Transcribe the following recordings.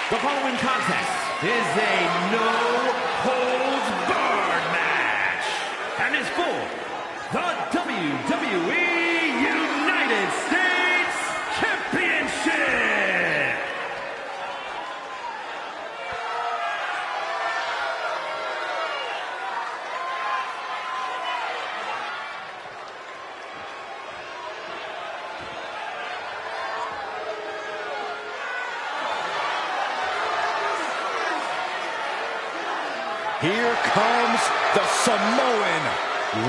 The following contest is a no-holds-barred match and is for the WWE United States Championship. Here comes the Samoan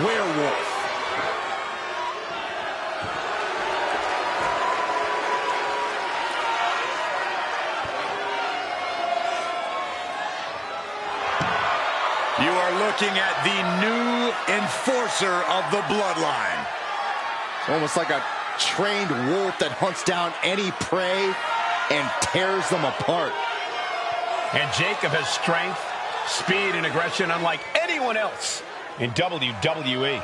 Werewolf. You are looking at the new enforcer of the bloodline. Almost like a trained wolf that hunts down any prey and tears them apart. And Jacob has strength, speed, and aggression unlike anyone else in WWE.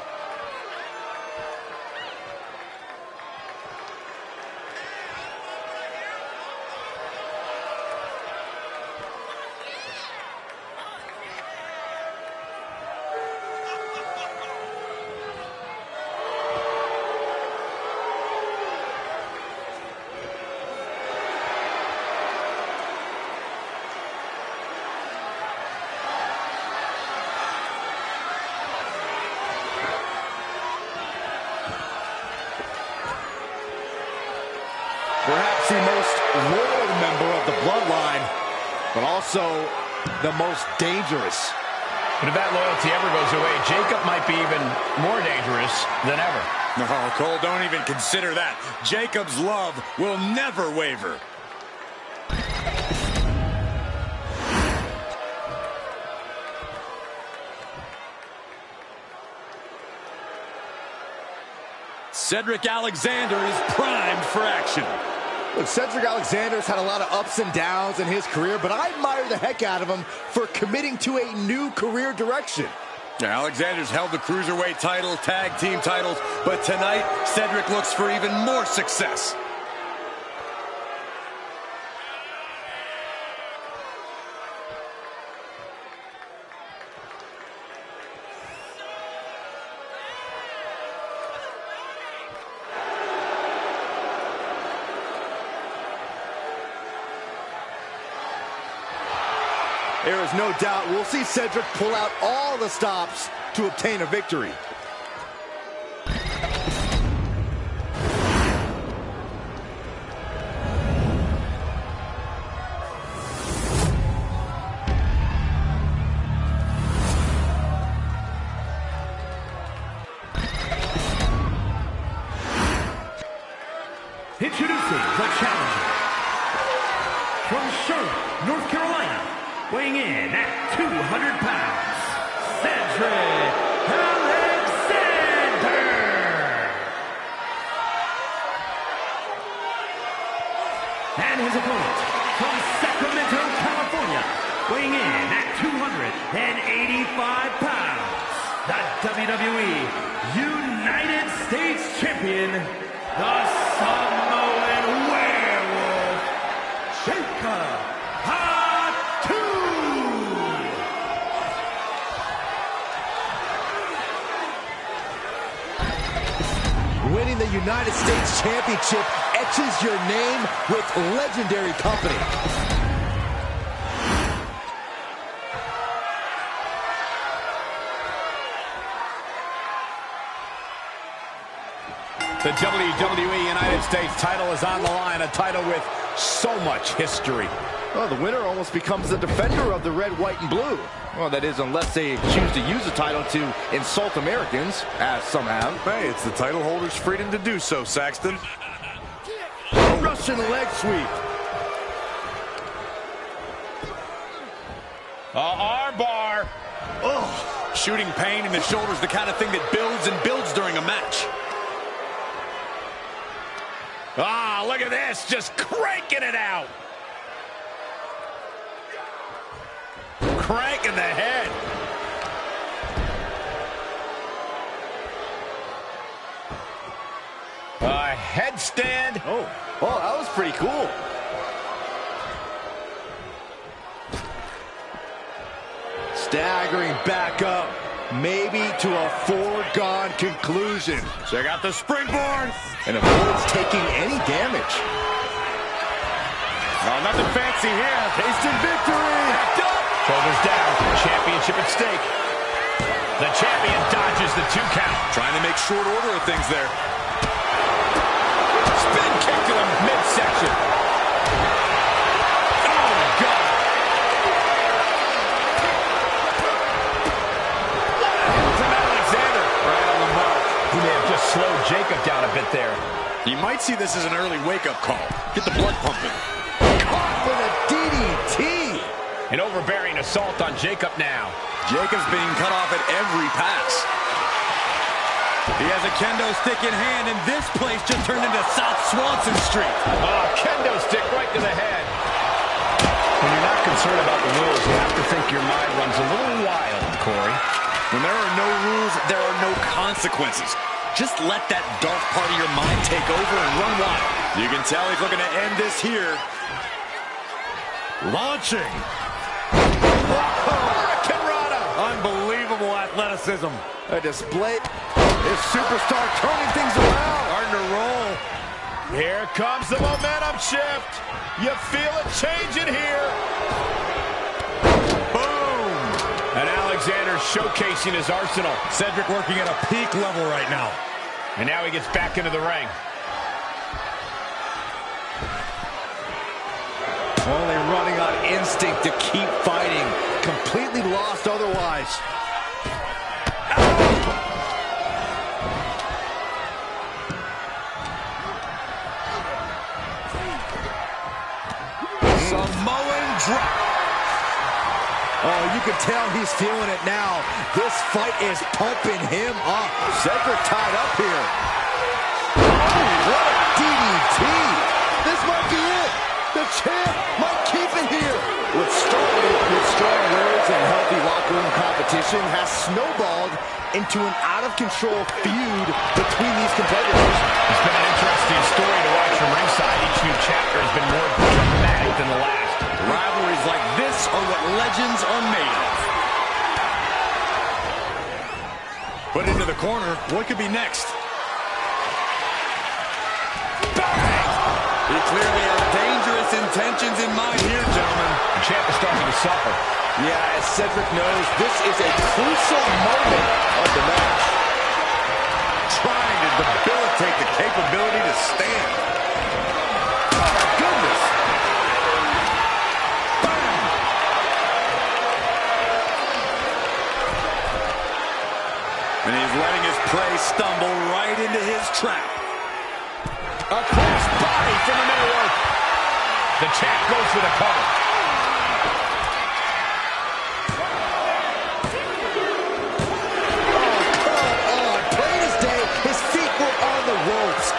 Perhaps the most loyal member of the bloodline, but also the most dangerous. But if that loyalty ever goes away, Jacob might be even more dangerous than ever. No, Cole, don't even consider that. Jacob's love will never waver. Cedric Alexander is primed for action. Look, Cedric Alexander's had a lot of ups and downs in his career, but I admire the heck out of him for committing to a new career direction. Yeah, Alexander's held the Cruiserweight title, tag team titles, but tonight, Cedric looks for even more success. There is no doubt we'll see Cedric pull out all the stops to obtain a victory. Introducing the challenger from Charlotte, North Carolina, weighing in at 200 pounds, Cedric Alexander. And his opponent from Sacramento, California, weighing in at 285 pounds, the WWE United States Champion, the Samoan Werewolf, Jacob. Winning the United States Championship etches your name with legendary company. The WWE United States title is on the line, a title with so much history. Well, the winner almost becomes the defender of the red, white, and blue. Well, that is, unless they choose to use the title to insult Americans, as some have. Hey, it's the title holder's freedom to do so, Saxton. Russian leg sweep. Arm bar. Oh, shooting pain in the shoulder is the kind of thing that builds and builds during a match. Ah, look at this, just cranking it out. Crank in the head. A headstand. Oh, that was pretty cool. Staggering back up, maybe to a foregone conclusion. Check out the springboard. And avoids taking any damage. Oh, nothing fancy here. Tasting victory. Shoulders down, championship at stake. The champion dodges the 2 count. Trying to make short order of things there. Spin kick to the midsection. Oh, my God. From Alexander. Right on the mark. He may have just slowed Jacob down a bit there. You might see this as an early wake-up call. Get the blood pumping. Caught with a DDT. An overbearing assault on Jacob now. Jacob's being cut off at every pass. He has a kendo stick in hand, and this place just turned into South Swanson Street. Oh, kendo stick right to the head. When you're not concerned about the rules, you have to think your mind runs a little wild, Corey. When there are no rules, there are no consequences. Just let that dark part of your mind take over and run wild. You can tell he's looking to end this here. Launching. Unbelievable athleticism. A display. This superstar turning things around. Starting to roll. Here comes the momentum shift. You feel it changing here. Boom. And Alexander showcasing his arsenal. Cedric working at a peak level right now. And now he gets back into the ring. Only running on instinct to keep fighting. Completely lost otherwise. Samoan drop. Oh, you can tell he's feeling it now. This fight is pumping him up. Cedric tied up here. Oh, what a DDT. This might be it. The champ might keep it here. With strong words and healthy locker room competition has snowballed into an out-of-control feud between these competitors. It's been an interesting story to watch from ringside. Each new chapter has been more dramatic than the last. Rivalries like this are what legends are made of. Put into the corner. What could be next? Bang! He clearly has dangerous intentions in mind here, gentlemen. The champ is starting to suffer. Yeah, as Cedric knows, this is a crucial moment of the match. Trying to debilitate the capability to stand. Oh, my goodness. Bang! And he's letting his prey stumble right into his trap. A cross body from the middle rope. The champ goes for the cover. Plain as day, his feet were on the ropes.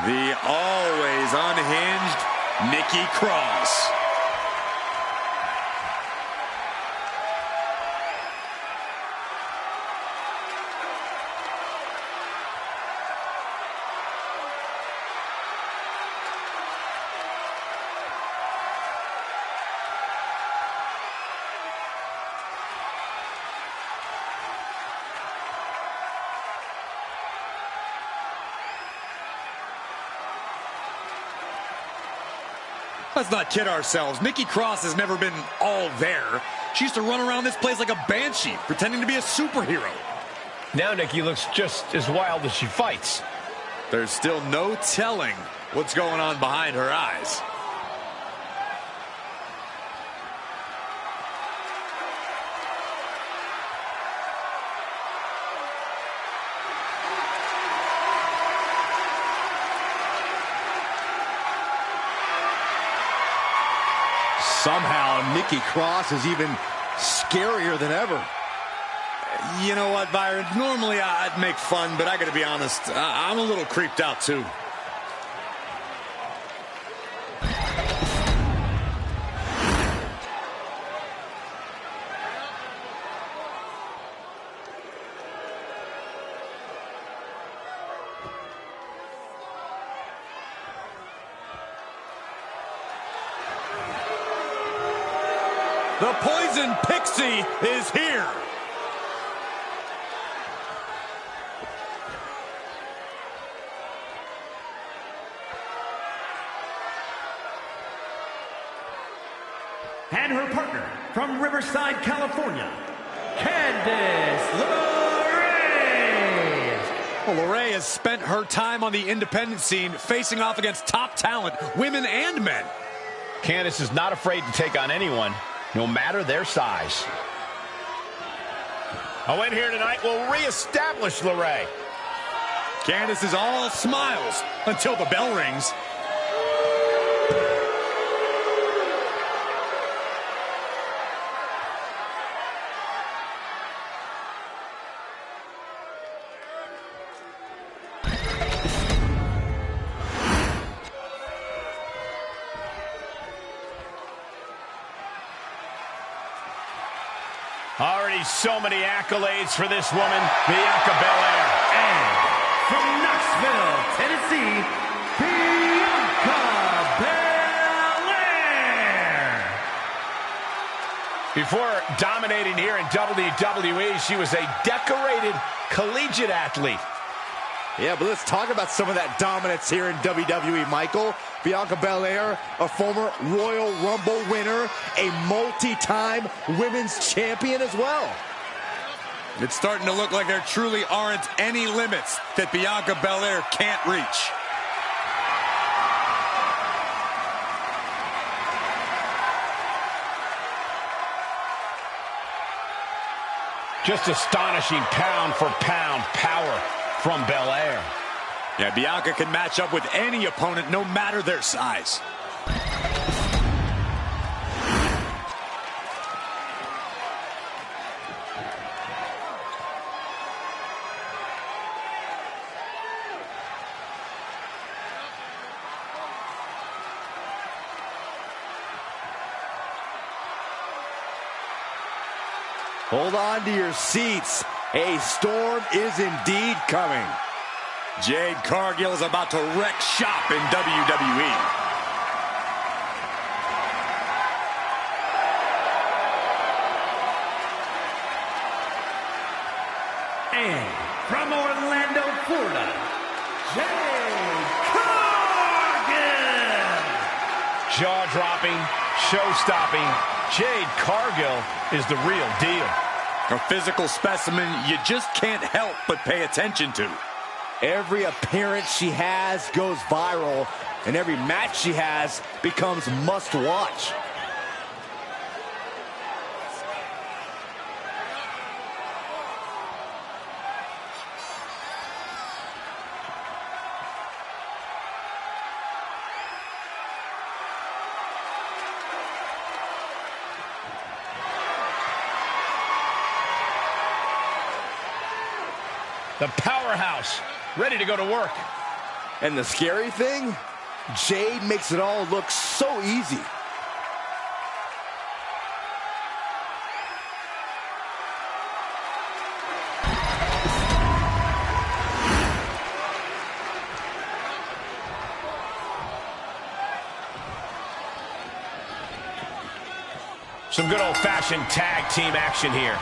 The always unhinged Nikki Cross. Let's not kid ourselves. Nikki Cross has never been all there. She used to run around this place like a banshee, pretending to be a superhero. Now Nikki looks just as wild as she fights. There's still no telling what's going on behind her eyes. Somehow, Nikki Cross is even scarier than ever. You know what, Byron? Normally I'd make fun, but I gotta be honest, I'm a little creeped out too. The Poison Pixie is here. And her partner from Riverside, California, Candice LeRae. Well, LeRae has spent her time on the independent scene facing off against top talent, women and men. Candice is not afraid to take on anyone, no matter their size. A win here tonight will reestablish LeRae. Candice is all smiles until the bell rings. Already so many accolades for this woman, Bianca Belair. And from Knoxville, Tennessee, Bianca Belair. Before dominating here in WWE, she was a decorated collegiate athlete. Yeah, but let's talk about some of that dominance here in WWE, Michael. Bianca Belair, a former Royal Rumble winner, a multi-time women's champion as well. It's starting to look like there truly aren't any limits that Bianca Belair can't reach. Just astonishing pound for pound power from Belair. Yeah, Bianca can match up with any opponent, no matter their size. Hold on to your seats. A storm is indeed coming. Jade Cargill is about to wreck shop in WWE. And from Orlando, Florida, Jade Cargill. Jaw-dropping, show-stopping, Jade Cargill is the real deal. A physical specimen you just can't help but pay attention to. Every appearance she has goes viral, and every match she has becomes must-watch. The powerhouse, ready to go to work. And the scary thing, Jade makes it all look so easy. Some good old-fashioned tag team action here.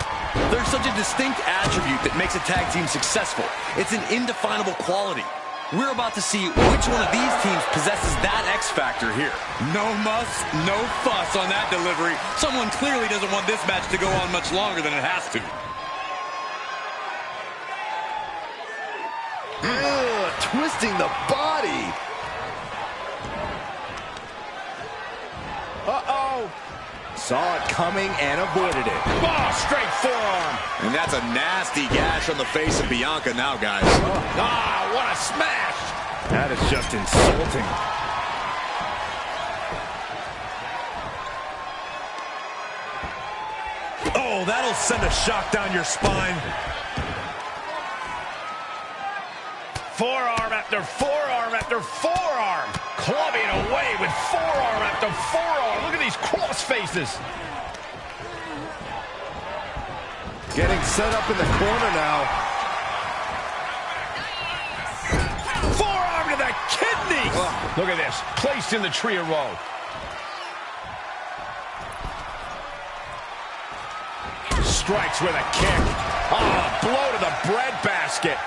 There's such a distinct attribute that makes a tag team successful. It's an indefinable quality. We're about to see which one of these teams possesses that X factor here. No muss, no fuss on that delivery. Someone clearly doesn't want this match to go on much longer than it has to. Twisting the body. Uh-oh. Saw it coming and avoided it. Oh, straight forearm. And that's a nasty gash on the face of Bianca now, guys. Ah, what a smash. That is just insulting. Oh, that'll send a shock down your spine. Forearm after forearm after forearm. Clubbing away with forearm after forearm. Look at these cross faces. Getting set up in the corner now. Forearm to the kidney. Oh, look at this. Placed in the tree of woe. Strikes with a kick. Oh, blow to the breadbasket.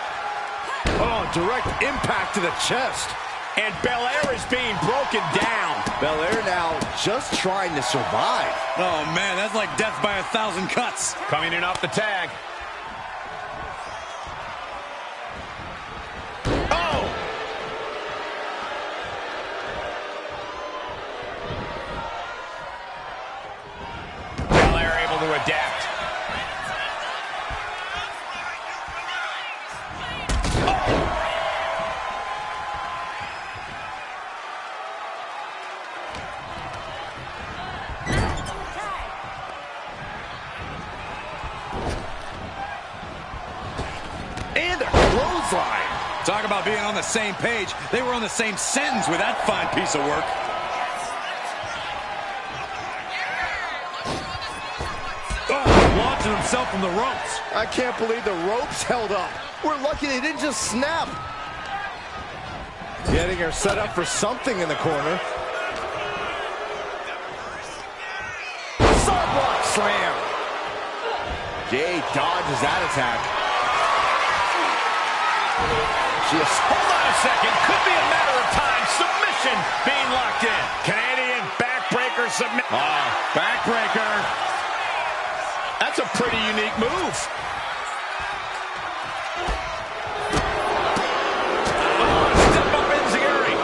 Oh, direct impact to the chest. And Belair is being broken down. Belair now just trying to survive. Oh, man, that's like death by 1,000 cuts. Coming in off the tag. Oh! Belair able to adapt. And a clothesline. Talk about being on the same page. They were on the same sentence with that fine piece of work. Oh, launching himself from the ropes. I can't believe the ropes held up. We're lucky they didn't just snap. Getting her set up for something in the corner. Sidewalk slam. Jay dodges that attack. Hold on a second. Could be a matter of time. Submission being locked in. Canadian backbreaker submit. Backbreaker. That's a pretty unique move. Step up enziguri.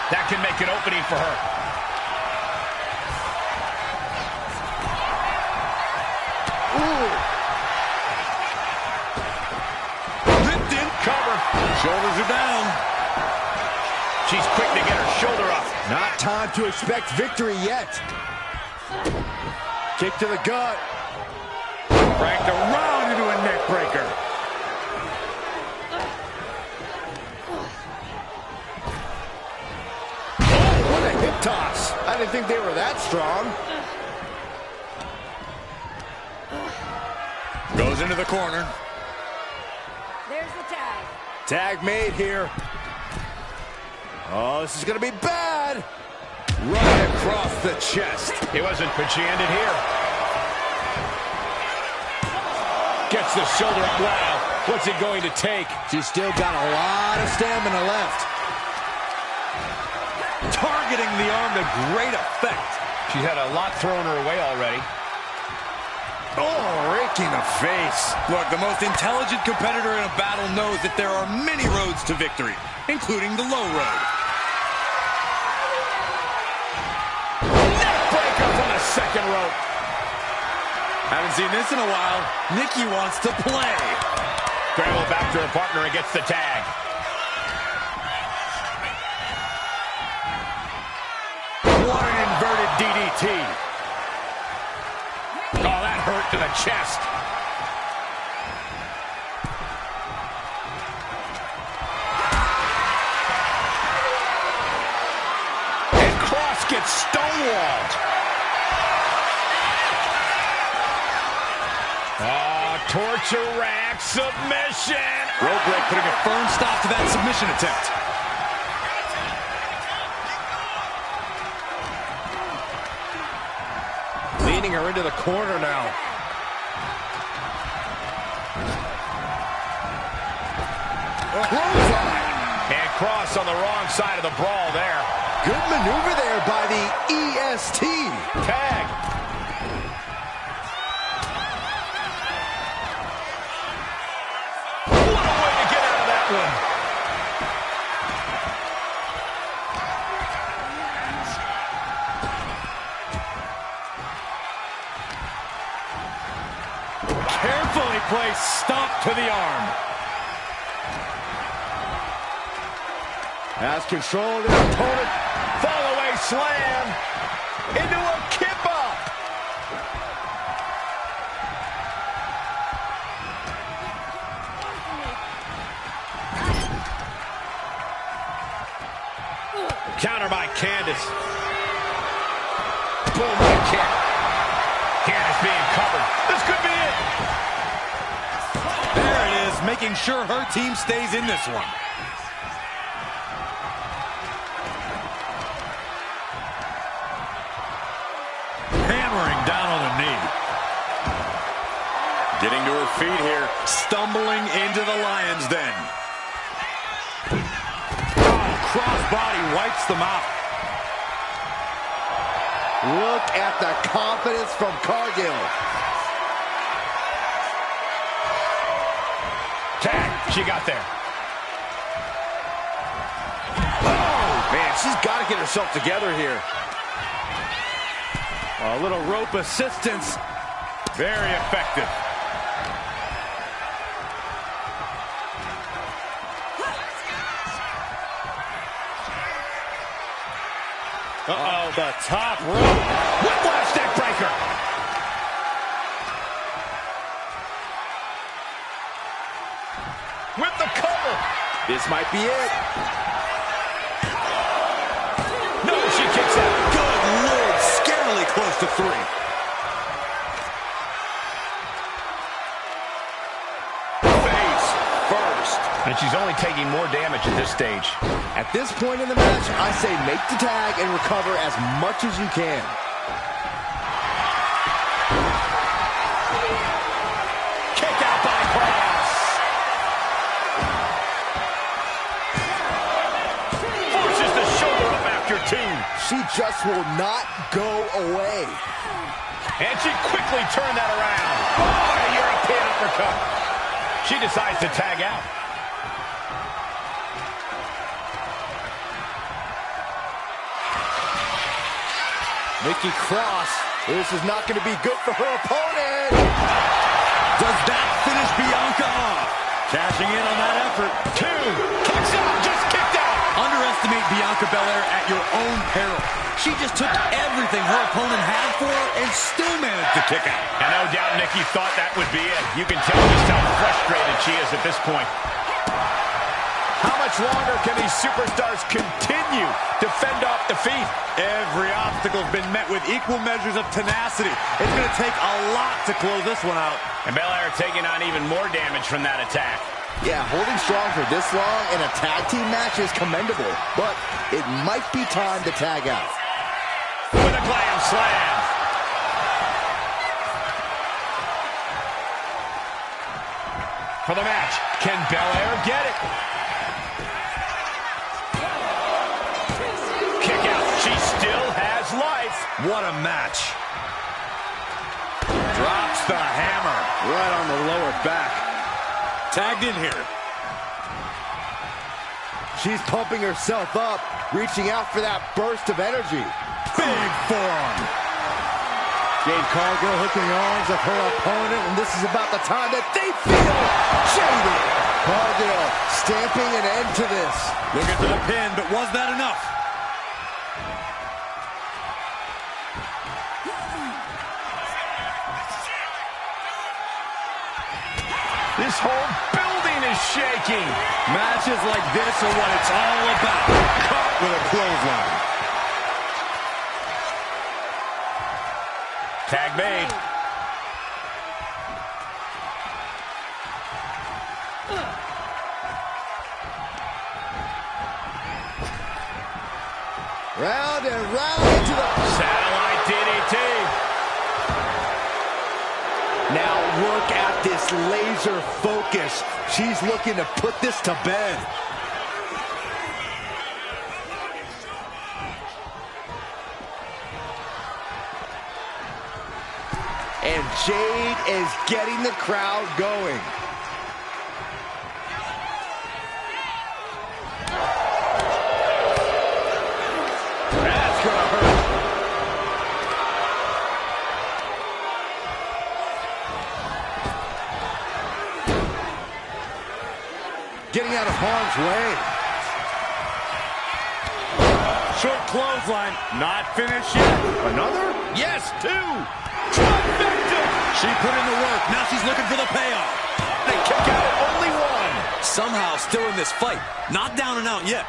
That can make an opening for her. Shoulders are down. She's quick to get her shoulder up. Not time to expect victory yet. Kick to the gut. Cranked around into a neck breaker. Oh, what a hip toss. I didn't think they were that strong. Goes into the corner. There's the tag. Tag made here. Oh, this is going to be bad. Right across the chest. It wasn't pachanded here. Gets the shoulder up. Wow. What's it going to take? She's still got a lot of stamina left. Targeting the arm to great effect. She's had a lot thrown her way already. Oh, raking the face. Look, the most intelligent competitor in a battle knows that there are many roads to victory, including the low road. Neckbreaker from the second rope. Haven't seen this in a while. Nikki wants to play. Scramble back to her partner and gets the tag. What an inverted DDT. Oh, that hurt to the chest. And Cross gets stonewalled. Oh, torture rack submission. Rope break putting a firm stop to that submission attempt. Leading her into the corner now. Clothesline. And cross on the wrong side of the brawl there. Good maneuver there by the EST. Tag. What a way to get out of that one. Carefully placed stomp to the arm. Has control of his opponent. Fall away slam into a kippa. Counter by Candice. Boom, leg kick. Candice being covered. This could be it. There it is, making sure her team stays in this one. Hammering down on the knee. Getting to her feet here. Stumbling into the lion's den. Oh, crossbody wipes them out. Look at the confidence from Cargill. Tag. She got there. Oh, man, she's got to get herself together here. A little rope assistance. Very effective. Uh-oh, the top rope. Whiplash neck breaker. With the cover. This might be it. No, she kicks out. Good Lord, scarily close to 3. Face first. And she's only taking more damage at this stage. At this point in the match, I say make the tag and recover as much as you can. Kick out by Cross. Forces the shoulder up after 2. She just will not go away. And she quickly turned that around. Oh, a European uppercut. She decides to tag out. Nikki Cross, this is not going to be good for her opponent. Does that finish Bianca off? Cashing in on that effort. 2. Kicks out. Just kicked out. Underestimate Bianca Belair at your own peril. She just took everything her opponent had for her and still managed to kick out. And no doubt Nikki thought that would be it. You can tell just how frustrated she is at this point. How much longer can these superstars continue to fend off defeat? Every obstacle's been met with equal measures of tenacity. It's going to take a lot to close this one out. And Belair taking on even more damage from that attack. Yeah, holding strong for this long in a tag team match is commendable, but it might be time to tag out. With a glam slam. For the match, can Belair get it? Kick out. She still has life. What a match. Drops the hammer right on the lower back. Tagged in here. She's pumping herself up, reaching out for that burst of energy. Big forearm. Jade Cargill hooking the arms of her opponent, and this is about the time that they feel jaded. Cargill stamping an end to this. Looking for the pin, but was that enough? This whole building is shaking. Matches like this are what it's all about. Caught with a clothesline. Tag made. Round and round into the Satellite DDT. Now work at this laser laser focus. She's looking to put this to bed. And Jade is getting the crowd going. That's gonna hurt. Getting out of harm's way. Short clothesline, not finished yet. Another? Yes, two. Trifecta. She put in the work. Now she's looking for the payoff. They kick out at only one. Somehow still in this fight. Not down and out yet.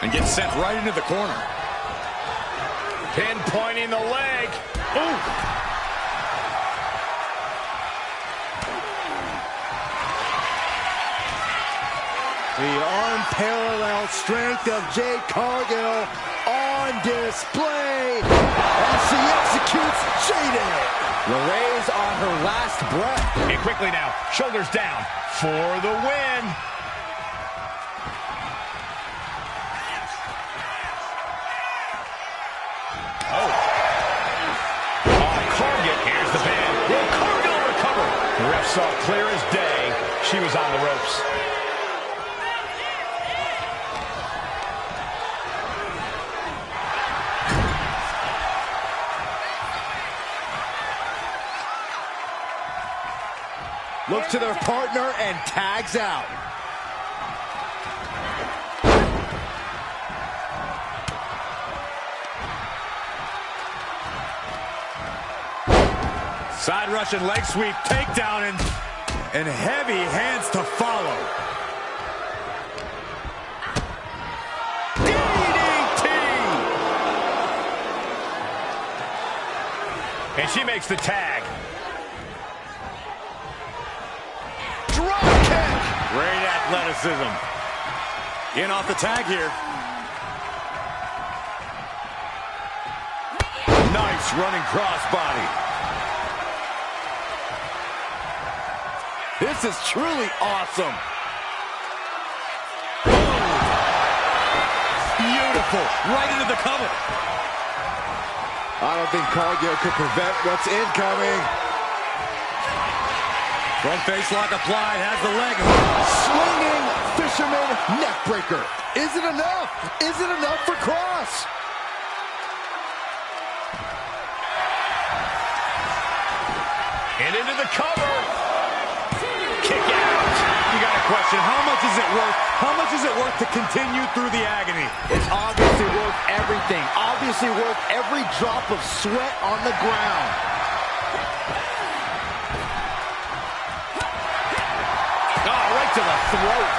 And gets sent right into the corner. Pinpointing the leg. Ooh. The unparalleled strength of Jade Cargill on display as she executes Jade. LeRae's on her last breath. And quickly now, shoulders down for the win. Oh. On Cargill, here's the pin. Will Cargill recover? The ref saw clear as day. She was on the ropes. Looks to their partner and tags out. Side Russian leg sweep, takedown, and heavy hands to follow. DDT! And she makes the tag. Drop kick! Great athleticism. In off the tag here. Nice running crossbody. This is truly awesome. Beautiful. Right into the cover. I don't think Cargill could prevent what's incoming. Front face lock applied, has the leg hook. Swinging fisherman neckbreaker. Is it enough? Is it enough for Cross? And into the cover. Kick out. You got a question. How much is it worth? How much is it worth to continue through the agony? It's obviously worth everything. Obviously worth every drop of sweat on the ground. Right to the throat.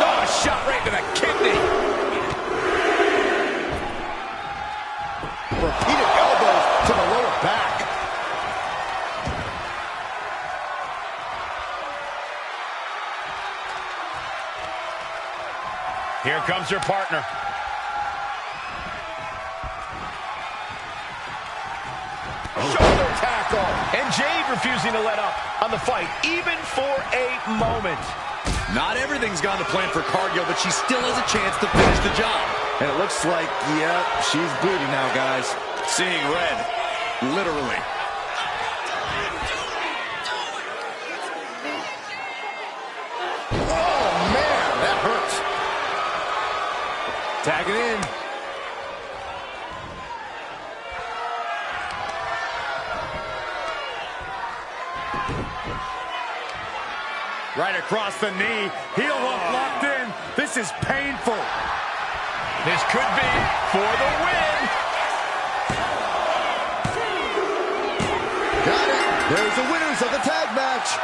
Oh, a shot right to the kidney. Repeated elbows to the lower back. Here comes her partner. Shoulder tackle. And Jade refusing to let up on the fight, even for a moment. Not everything's gone to plan for Cargill, but she still has a chance to finish the job. And it looks like, yep, she's bleeding now, guys. Seeing red, literally. Oh, man, that hurts. Tag it in. Right across the knee. Heel hook locked in. This is painful. This could be for the win. Got it. There's the winners of the tag match.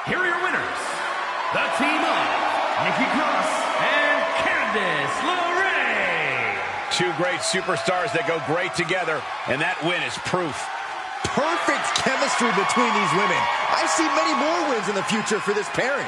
Here are your winners. The team of Nikki Cross and Candice LeRae. Two great superstars that go great together, and that win is proof. Perfect chemistry between these women. I see many more wins in the future for this pairing.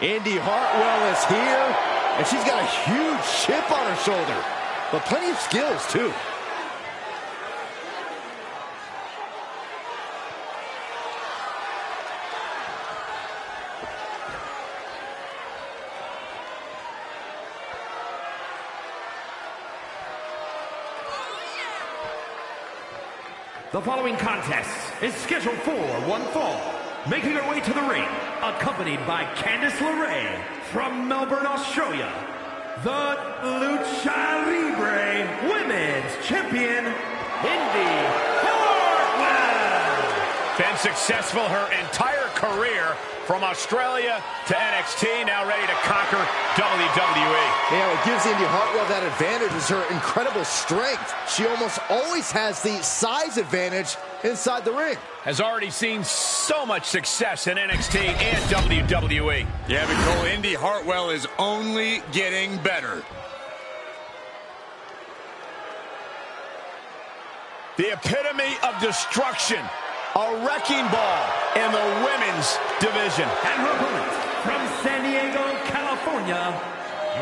Indy Hartwell is here, and she's got a huge chip on her shoulder, but plenty of skills, too. The following contest is scheduled for one fall. Making her way to the ring, accompanied by Candice LeRae from Melbourne, Australia, the Lucha Libre Women's Champion, Indy Hartwell. Been successful her entire career from Australia to NXT, now ready to conquer WWE. Yeah, what gives Indy Hartwell that advantage is her incredible strength. She almost always has the size advantage inside the ring. Has already seen so much success in NXT and WWE. Yeah, but Cole, Indy Hartwell is only getting better. The epitome of destruction. A wrecking ball in the women's division. And her opponent from San Diego, California,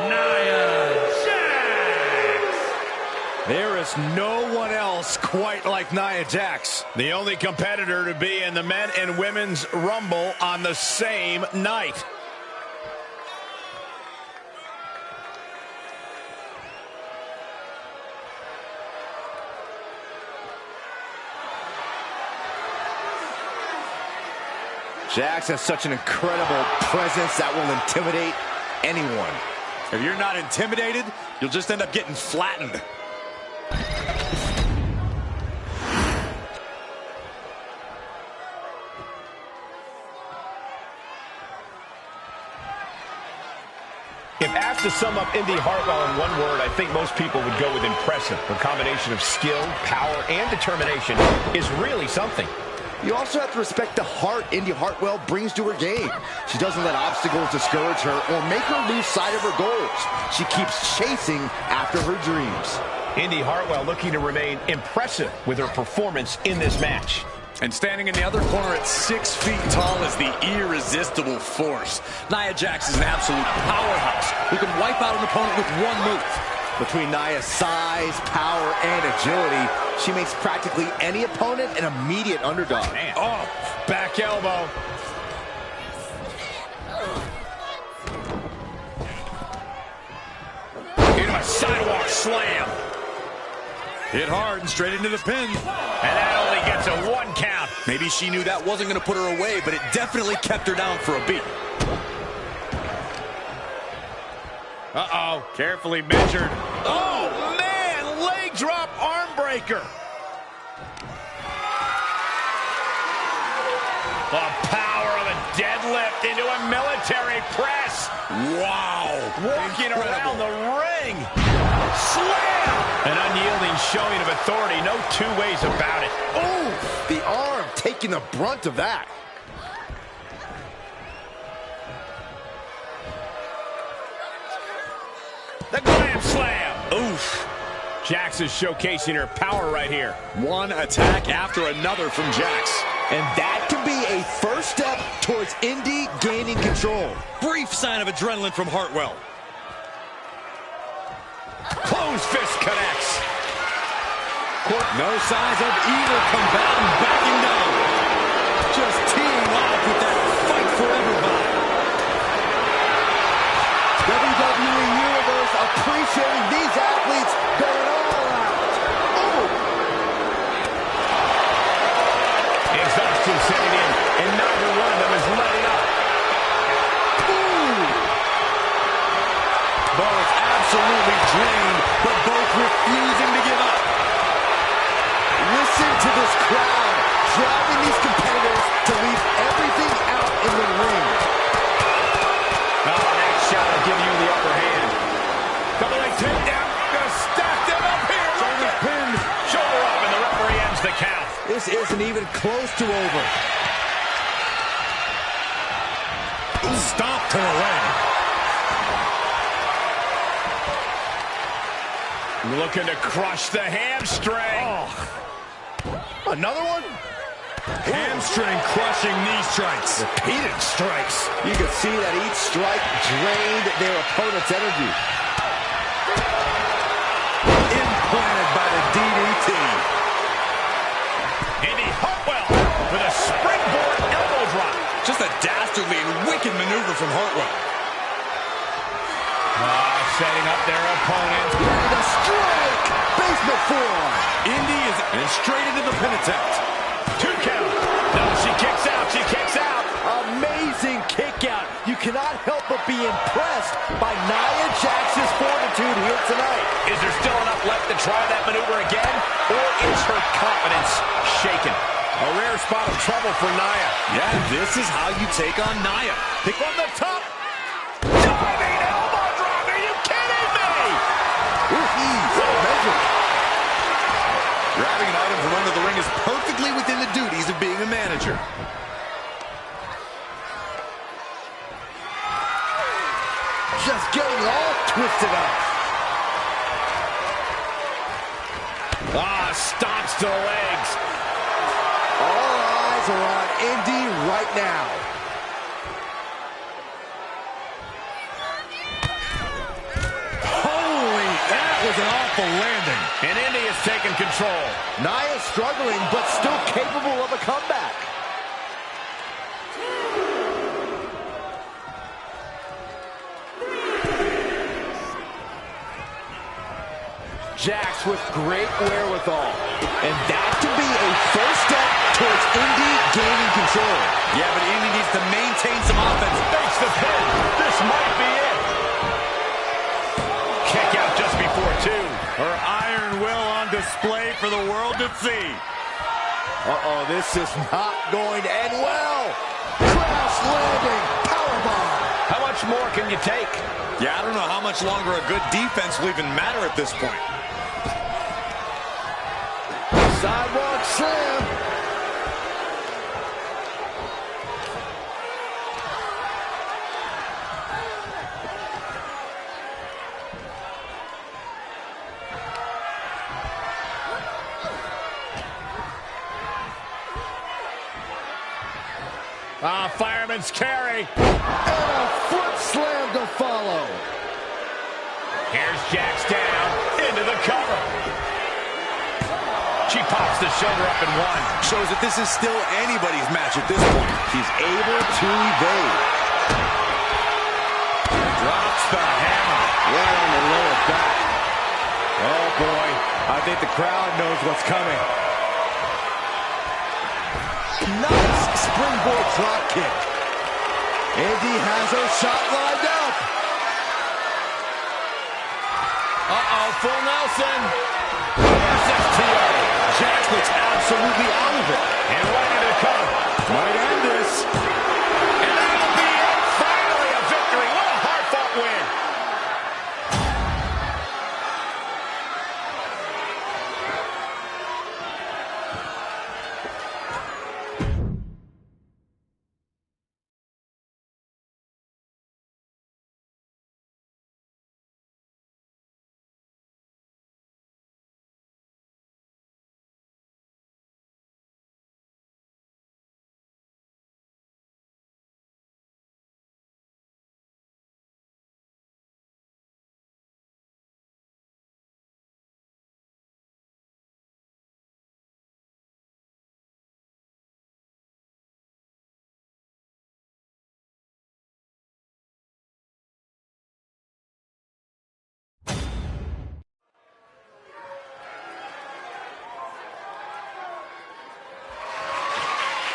Nia Jax. There is no one else quite like Nia Jax. The only competitor to be in the men and women's Rumble on the same night. Jax has such an incredible presence that will intimidate anyone. If you're not intimidated, you'll just end up getting flattened. If asked to sum up Indy Hartwell in one word, I think most people would go with impressive. Her combination of skill, power, and determination is really something. You also have to respect the heart Indy Hartwell brings to her game. She doesn't let obstacles discourage her or make her lose sight of her goals. She keeps chasing after her dreams. Indy Hartwell looking to remain impressive with her performance in this match. And standing in the other corner at 6 feet tall is the irresistible force. Nia Jax is an absolute powerhouse who can wipe out an opponent with one move. Between Nia's size, power, and agility, she makes practically any opponent an immediate underdog. Man. Oh, back elbow. Into a sidewalk slam. Hit hard and straight into the pin. And that only gets a 1 count. Maybe she knew that wasn't going to put her away, but it definitely kept her down for a beat. Uh-oh, carefully measured. Oh, man, leg drop arm breaker. The power of a deadlift into a military press. Wow. Walking around the ring. Slam. An unyielding showing of authority, no two ways about it. Oh, the arm taking the brunt of that. The Glam Slam. Oof. Jax is showcasing her power right here. One attack after another from Jax. And that can be a first step towards Indy gaining control. Brief sign of adrenaline from Hartwell. Closed fist connects. No signs of either combatant backing down. Just teeing off with that fight forever vibe. WWE Universe appreciating these athletes going all out. Oh! Exhaustion setting in, and neither one of them is letting up. Ooh! Both absolutely drained, but both refusing to give up. Listen to this crowd, driving these competitors to leave everything out in the ring. Oh, that shot will give you the upper hand. Double leg takedown. Gonna stack them up here. Shoulder pinned. Shoulder up, and the referee ends the count. This isn't even close to over. Stop to the leg. Looking to crush the hamstring. Oh. Another one? Hamstring crushing knee strikes. Repeated strikes. You can see that each strike drained their opponent's energy. Implanted by the DDT. Indy Hartwell with a springboard elbow drop. Just a dastardly and wicked maneuver from Hartwell. Setting up their opponent. Ready to strike. Basement forearm. Indy is and straight into the pin attempt. 2 count. No, she kicks out. She kicks out. Amazing kick out. You cannot help but be impressed by Nia Jax's fortitude here tonight. Is there still enough left to try that maneuver again? Or is her confidence shaken? A rare spot of trouble for Nia. Yeah, this is how you take on Nia. Pick on the top. Diving elbow drop. Are you kidding me? Well measured. Grabbing an item from under the ring is perfectly within the duties of being a manager. Just getting all twisted up. Stomps to the legs. All eyes are on Indy right now. Holy, that was an awful landing. And Indy is taking control. Nia struggling, but still capable of a comeback. Jax with great wherewithal. And that could be a first step towards Indy gaining control. Yeah, but Indy needs to maintain some offense. Fakes the pin. This might be it. Kick out just before 2. Her iron will on display for the world to see. Uh-oh, this is not going to end well. Crash landing, powerbomb. How much more can you take? Yeah, I don't know how much longer a good defense will even matter at this point. Sidewalk slam. Fireman's carry. And a foot slam to follow. Here's Jax down into the cover. She pops the shoulder up in 1. Shows that this is still anybody's match at this point. She's able to evade. Drops the hammer. Right on the lower back. Oh boy, I think the crowd knows what's coming. Nice springboard drop kick. Indy has her shot lined up. Uh-oh, full Nelson. SFTR. Jax looks absolutely out of it. And right into the cover. Might end this. And that'll be it. Finally a victory. What a hard-fought win.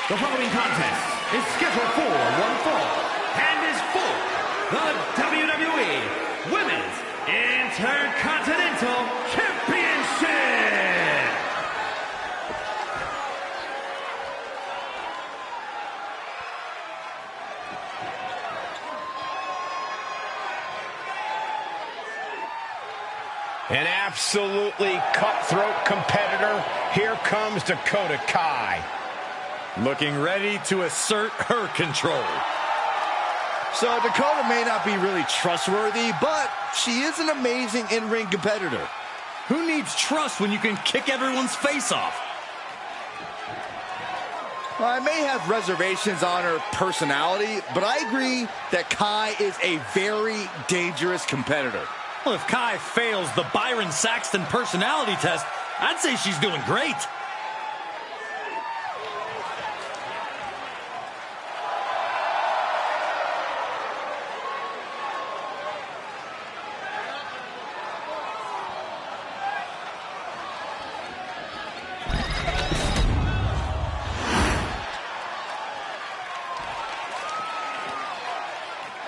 The following contest is scheduled for one fall and is for the WWE Women's Intercontinental Championship. An absolutely cutthroat competitor. Here comes Dakota Kai. Looking ready to assert her control. So Dakota may not be really trustworthy, but she is an amazing in-ring competitor. Who needs trust when you can kick everyone's face off? Well, I may have reservations on her personality, but I agree that Kai is a very dangerous competitor. Well, if Kai fails the Byron Saxton personality test, I'd say she's doing great.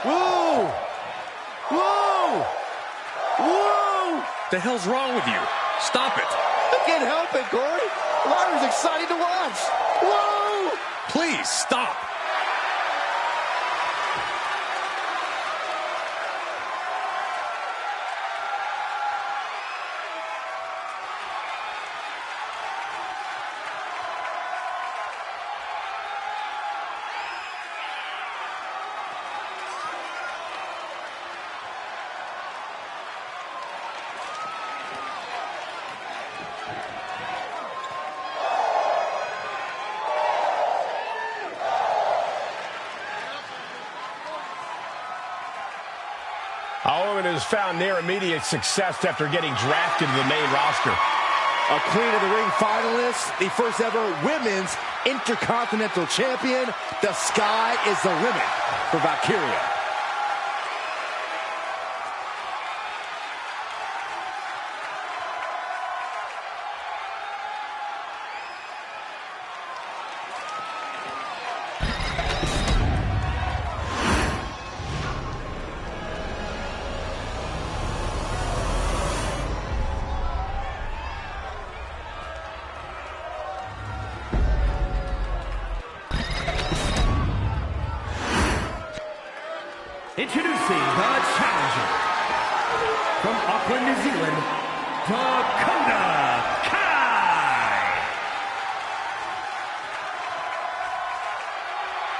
Whoa! Whoa! Whoa! The hell's wrong with you? Stop it. I can't help it, Corey. Lyra's exciting to watch. Whoa! Please, stop. A woman has found near immediate success after getting drafted to the main roster. A Queen of the Ring finalist, the first ever women's Intercontinental Champion. The sky is the limit for Valkyria. Introducing the challenger from Auckland, New Zealand, Dakota Kai.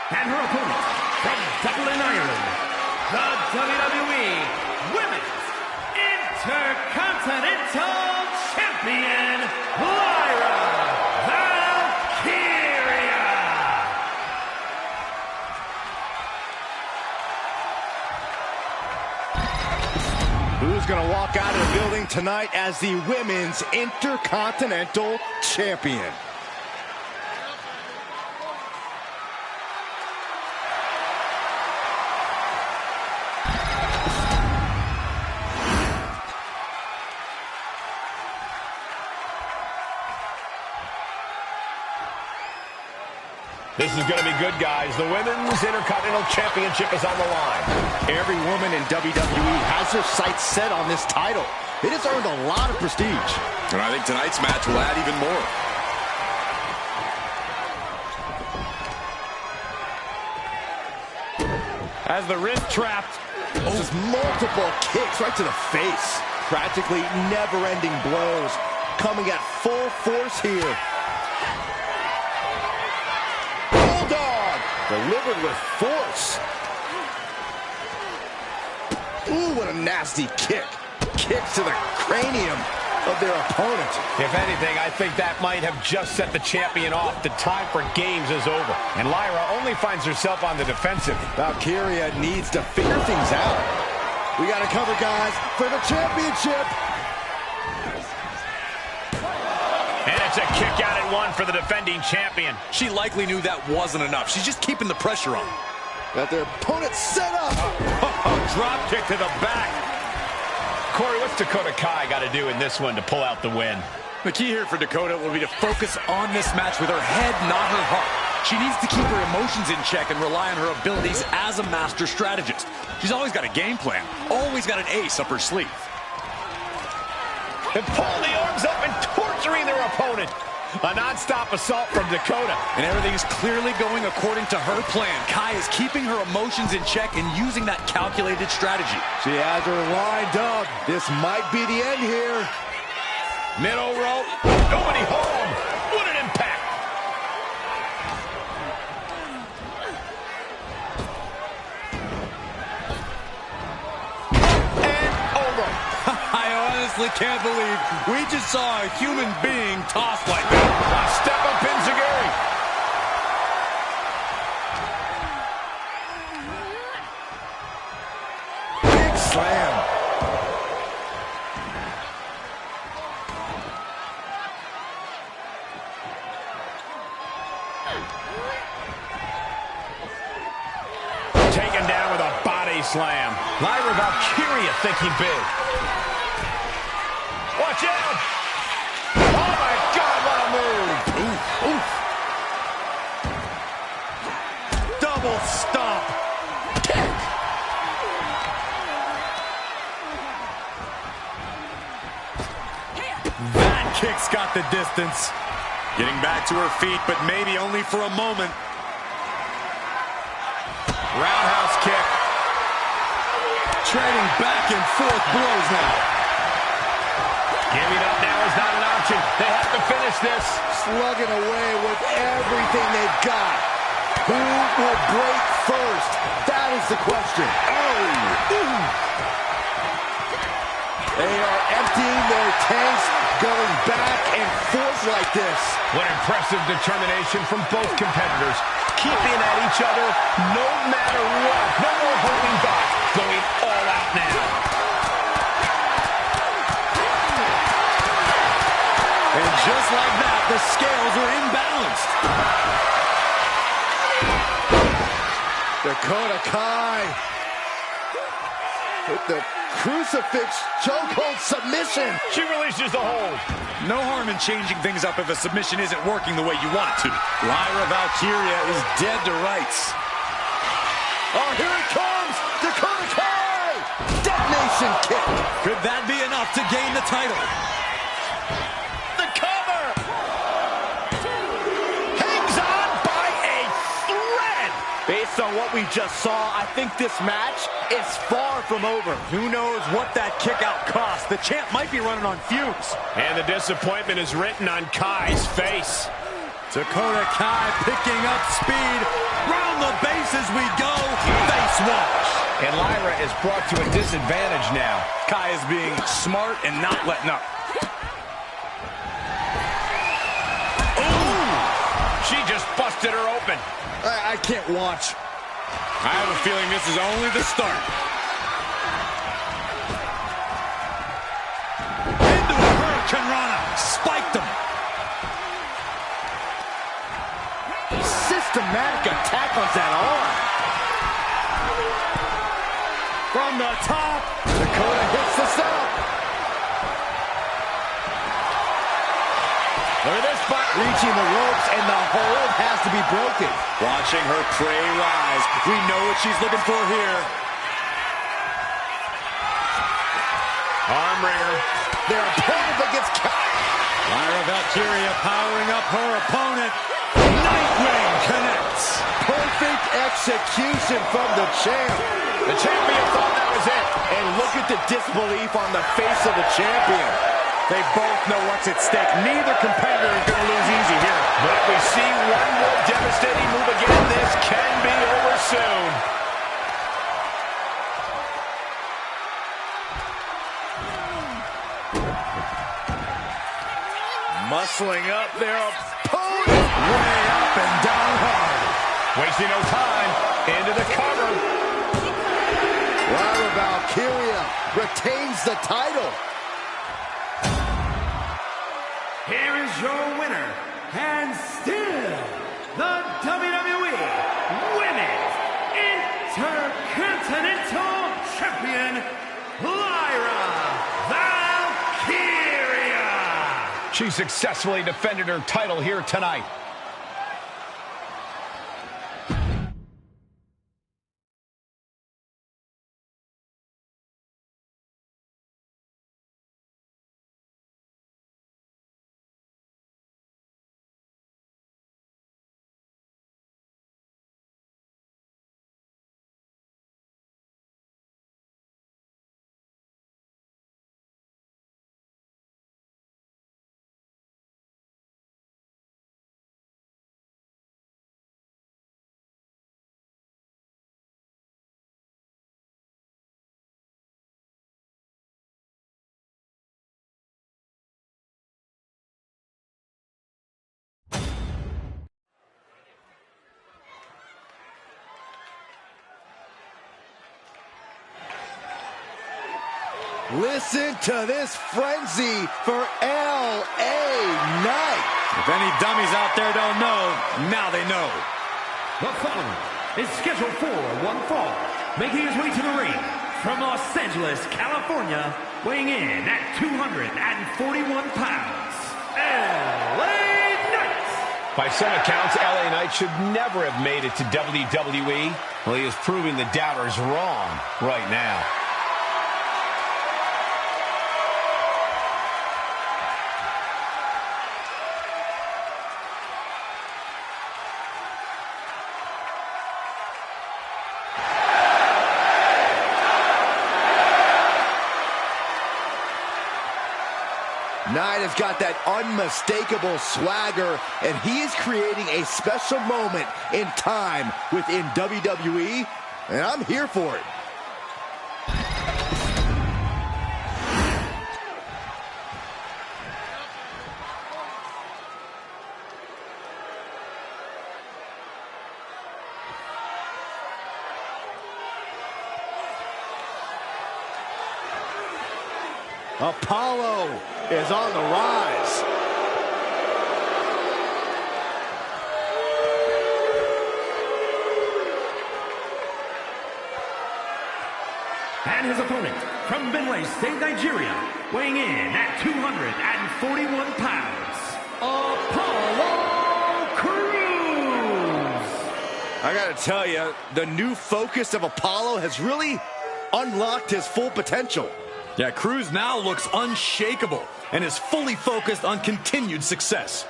And her opponent from Dublin, Ireland, the WWE Women's Intercontinental Champion, Lyra Valkyria. Who's going to walk out of the building tonight as the Women's Intercontinental Champion? This is going to be good, guys. The Women's Intercontinental Championship is on the line. Every woman in WWE has her sights set on this title. It has earned a lot of prestige. And I think tonight's match will add even more. As the wrist trapped. Just multiple kicks right to the face. Practically never-ending blows coming at full force here. Bulldog delivered with force. Ooh, what a nasty kick. Kicks to the cranium of their opponent. If anything, I think that might have just set the champion off. The time for games is over. And Lyra only finds herself on the defensive. Valkyria needs to figure things out. We got to cover, guys, for the championship. And it's a kick out at one for the defending champion. She likely knew that wasn't enough. She's just keeping the pressure on. Got their opponent set up. Drop kick to the back. Corey, what's Dakota Kai got to do in this one to pull out the win? The key here for Dakota will be to focus on this match with her head, not her heart. She needs to keep her emotions in check and rely on her abilities as a master strategist. She's always got a game plan, always got an ace up her sleeve. And pull the arms up and torturing their opponent. A non-stop assault from Dakota. And everything is clearly going according to her plan. Kai is keeping her emotions in check and using that calculated strategy. She has her lined up. This might be the end here. Middle rope. Nobody home. What an impact. And over. I honestly can't believe we just saw a human being tossed like that. A step up enziguri. slam. Lyra Valkyria thinking big. Watch out! Oh my God, what a move! Oof, oof. Double stomp. Kick. That kick's got the distance. Getting back to her feet, but maybe only for a moment. Roundhouse kick. Trading back and forth blows now. Giving up now is not an option. They have to finish this. Slugging away with everything they've got. Who will break first? That is the question. Oh! Ooh. They are emptying their tanks, going back and forth like this. What impressive determination from both competitors. Keeping at each other no matter what. No more holding back. Going all out now. And just like that, the scales are imbalanced. Dakota Kai with the crucifix chokehold submission. She releases the hold. No harm in changing things up if a submission isn't working the way you want it to. Lyra Valkyria is dead to rights. Oh, here it comes! Dakota Kai! Detonation kick! Could that be enough to gain the title? The cover! Hangs on by a thread! Based on what we just saw, I think this match is far from over. Who knows what that kick out cost? The champ might be running on fumes. And the disappointment is written on Kai's face. Dakota Kai picking up speed. Round the bases we go. Face wash. And Lyra is brought to a disadvantage now. Kai is being smart and not letting up. Ooh! She just busted her open. I can't watch. I have a feeling this is only the start. Into a Hurricane Rana. Spiked him. Systematic attack on that arm. From the top. Dakota hits the stop. Look at this spot. Reaching the ropes, and the hold has to be broken. Watching her prey rise. We know what she's looking for here. Arm wringer. Their opponent against Lyra Valkyria powering up her opponent. Nightwing connects. perfect execution from the champ. The champion thought that was it. And look at the disbelief on the face of the champion. They both know what's at stake. Neither competitor is going to lose easy here. But if we see one more devastating move again, this can be over soon. Muscling up their opponent. Way up and down hard. Wasting no time. Into the cover. Lyra Valkyria retains the title. Here is your winner, and still the WWE Women's Intercontinental Champion, Lyra Valkyria. She successfully defended her title here tonight. Listen to this frenzy for LA Knight. If any dummies out there don't know, now they know. The following is scheduled for one fall, making his way to the ring from Los Angeles, California, weighing in at 241 pounds, LA Knight. By some accounts, LA Knight should never have made it to WWE. Well, he is proving the doubters wrong right now. Knight has got that unmistakable swagger, and he is creating a special moment in time within WWE, and I'm here for it. Apollo is on the rise. And his opponent from Minjae State, Nigeria, weighing in at 241 pounds, Apollo Crews. I gotta tell you, the new focus of Apollo has really unlocked his full potential. Yeah, Crews now looks unshakable and is fully focused on continued success.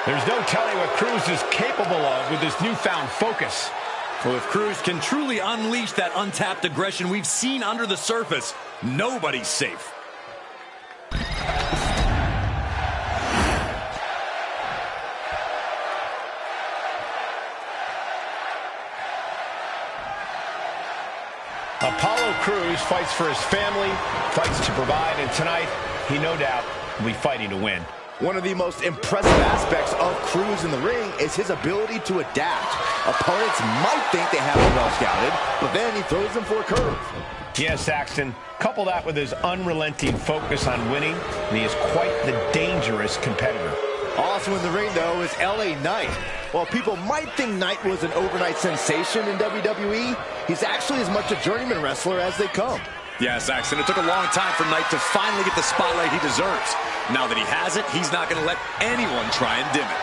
There's no telling what Crews is capable of with this newfound focus. Well, if Crews can truly unleash that untapped aggression we've seen under the surface, nobody's safe. Apollo Crews fights for his family, fights to provide, and tonight, he no doubt will be fighting to win. One of the most impressive aspects of Crews in the ring is his ability to adapt. Opponents might think they have him well scouted, but then he throws them for a curve. Yes, Saxton. Couple that with his unrelenting focus on winning, and he is quite the dangerous competitor. Also in the ring, though, is LA Knight. While people might think Knight was an overnight sensation in WWE, he's actually as much a journeyman wrestler as they come. Yeah, Saxton, it took a long time for Knight to finally get the spotlight he deserves. Now that he has it, he's not going to let anyone try and dim it.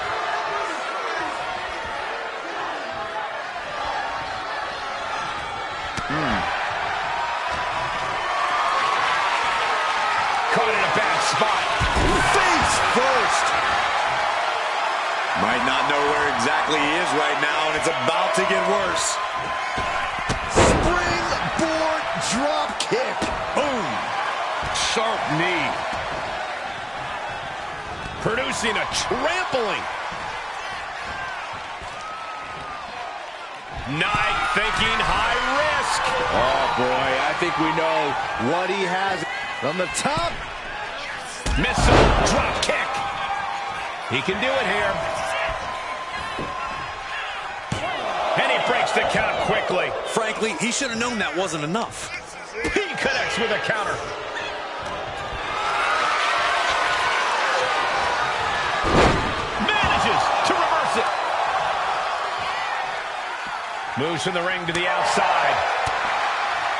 Caught in a bad spot. Face first. Might not know where exactly he is right now, and it's about to get worse. Springboard drop kick. Boom. Sharp knee. Producing a trampling. Knight thinking high risk. Oh, boy, I think we know what he has. From the top. Missile drop kick. He can do it here. And he breaks the count quickly. Frankly, he should have known that wasn't enough. He connects with a counter. Manages to reverse it. Moves from the ring to the outside.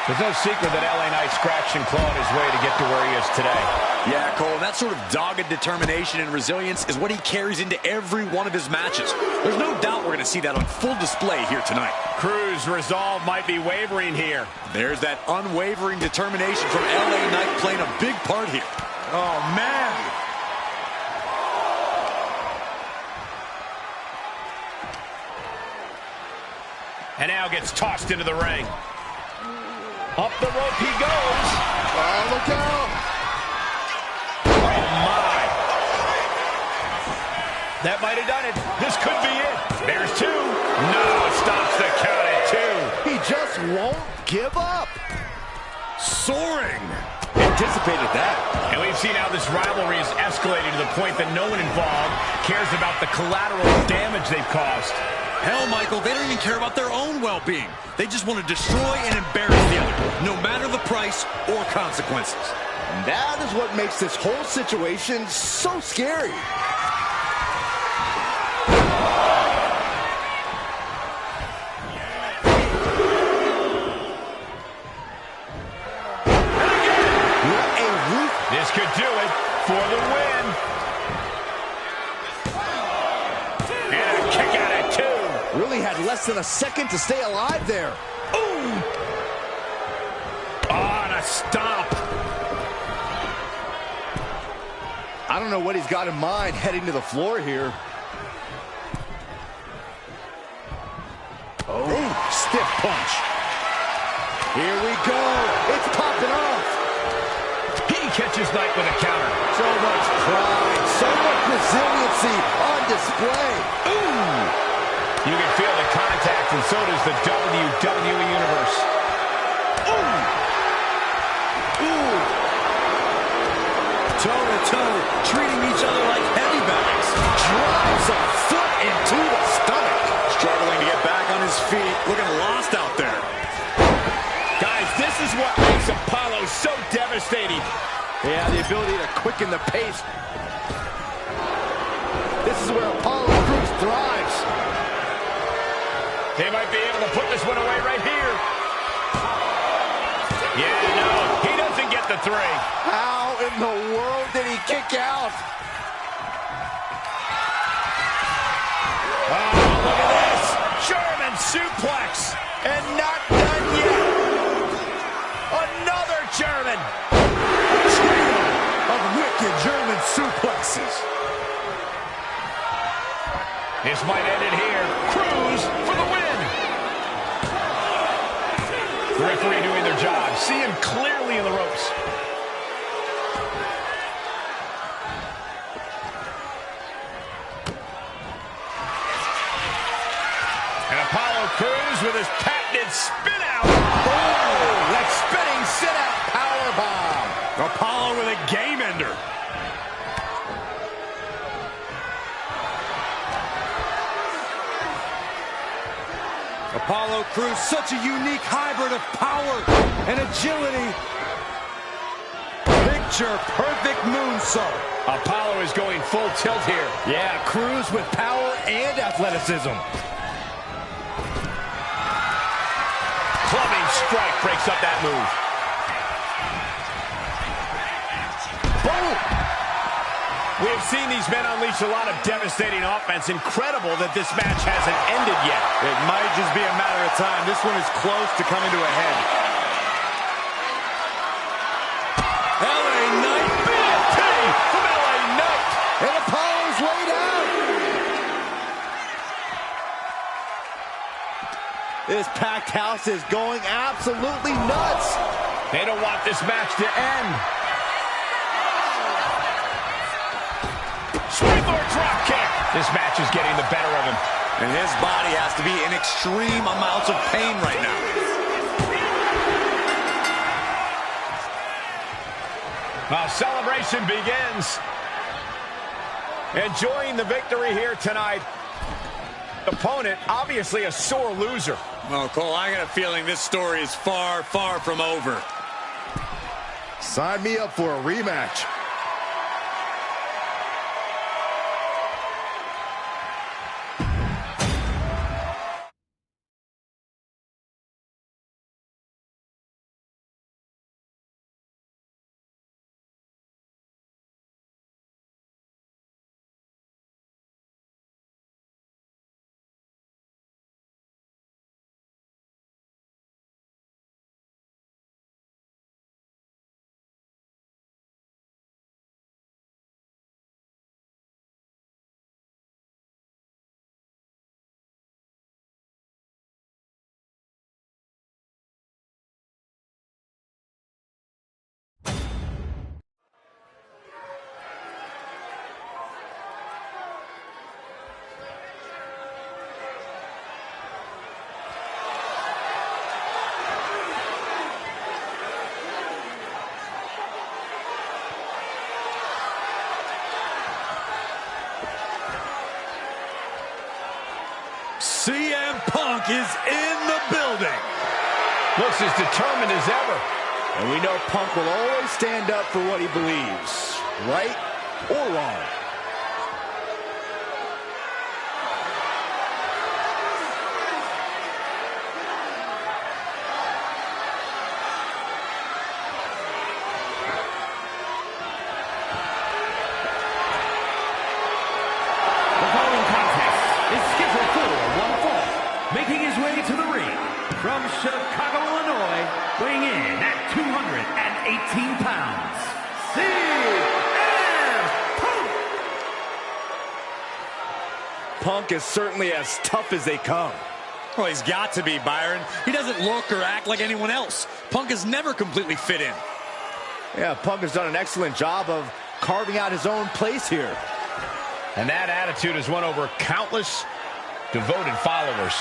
There's no secret that LA Knight scratched and clawed his way to get to where he is today. Yeah, Cole, that sort of dogged determination and resilience is what he carries into every one of his matches. There's no doubt we're going to see that on full display here tonight. Crews' resolve might be wavering here. There's that unwavering determination from LA Knight playing a big part here. Oh, man. And now gets tossed into the ring. Up the rope he goes. Oh, look out. Oh, my. That might have done it. This could be it. There's two. No, stops the count at two. He just won't give up. Soaring. Anticipated that. And we've seen how this rivalry is escalating to the point that no one involved cares about the collateral damage they've caused. Hell, Michael, they don't even care about their own well-being. They just want to destroy and embarrass the other, no matter the price or consequences. And that is what makes this whole situation so scary. This could do it for the win. And a kick out at 2. Really had less than a second to stay alive there. Ooh! Oh, and a stomp. I don't know what he's got in mind heading to the floor here. Oh, stiff punch. Here we go. It's popping off. He catches Knight with a counter. So much pride, so much resiliency on display. Ooh! You can feel the contact, and so does the WWE Universe. Ooh! Ooh! Toe-to-toe, treating each other like heavy bags. Drives a foot into the stomach. Struggling to get back on his feet, looking lost out there. Guys, this is what makes Apollo so devastating. Yeah, the ability to quicken the pace. This is where Apollo Crews thrives. They might be able to put this one away right here. Yeah, no, he doesn't get the 3. How in the world did he kick out? Oh, look at this. German suplex. And not done yet. Another German. A trio of wicked German suplexes. This might end it here. Crews for the win. The referee doing their job. See him clearly in the ropes. And Apollo Crews with his patented spin out. Oh, that spinning sit-out powerbomb. Apollo with a game ender. Apollo Crews, such a unique hybrid of power and agility. Picture perfect moonsault. Apollo is going full tilt here. Yeah, Crews with power and athleticism. Clubbing strike breaks up that move. Boom! We have seen these men unleash a lot of devastating offense. Incredible that this match hasn't ended yet. It might just be a matter of time. This one is close to coming to a head. LA Knight. BFT from LA Knight. And Apollo's laid out. This packed house is going absolutely nuts. They don't want this match to end. Springboard drop kick. This match is getting the better of him. And his body has to be in extreme amounts of pain right now. Now celebration begins. Enjoying the victory here tonight. Opponent, obviously a sore loser. Oh, Cole, I got a feeling this story is far, far from over. Sign me up for a rematch. Punk is in the building. Looks as determined as ever. And we know Punk will always stand up for what he believes, right or wrong. The following contest is scheduled for one fall. Making his way to the ring from Chicago, Illinois, weighing in at 218 pounds, CM Punk! Punk is certainly as tough as they come. Well, he's got to be, Byron. He doesn't look or act like anyone else. Punk has never completely fit in. Yeah, Punk has done an excellent job of carving out his own place here. And that attitude has won over countless devoted followers.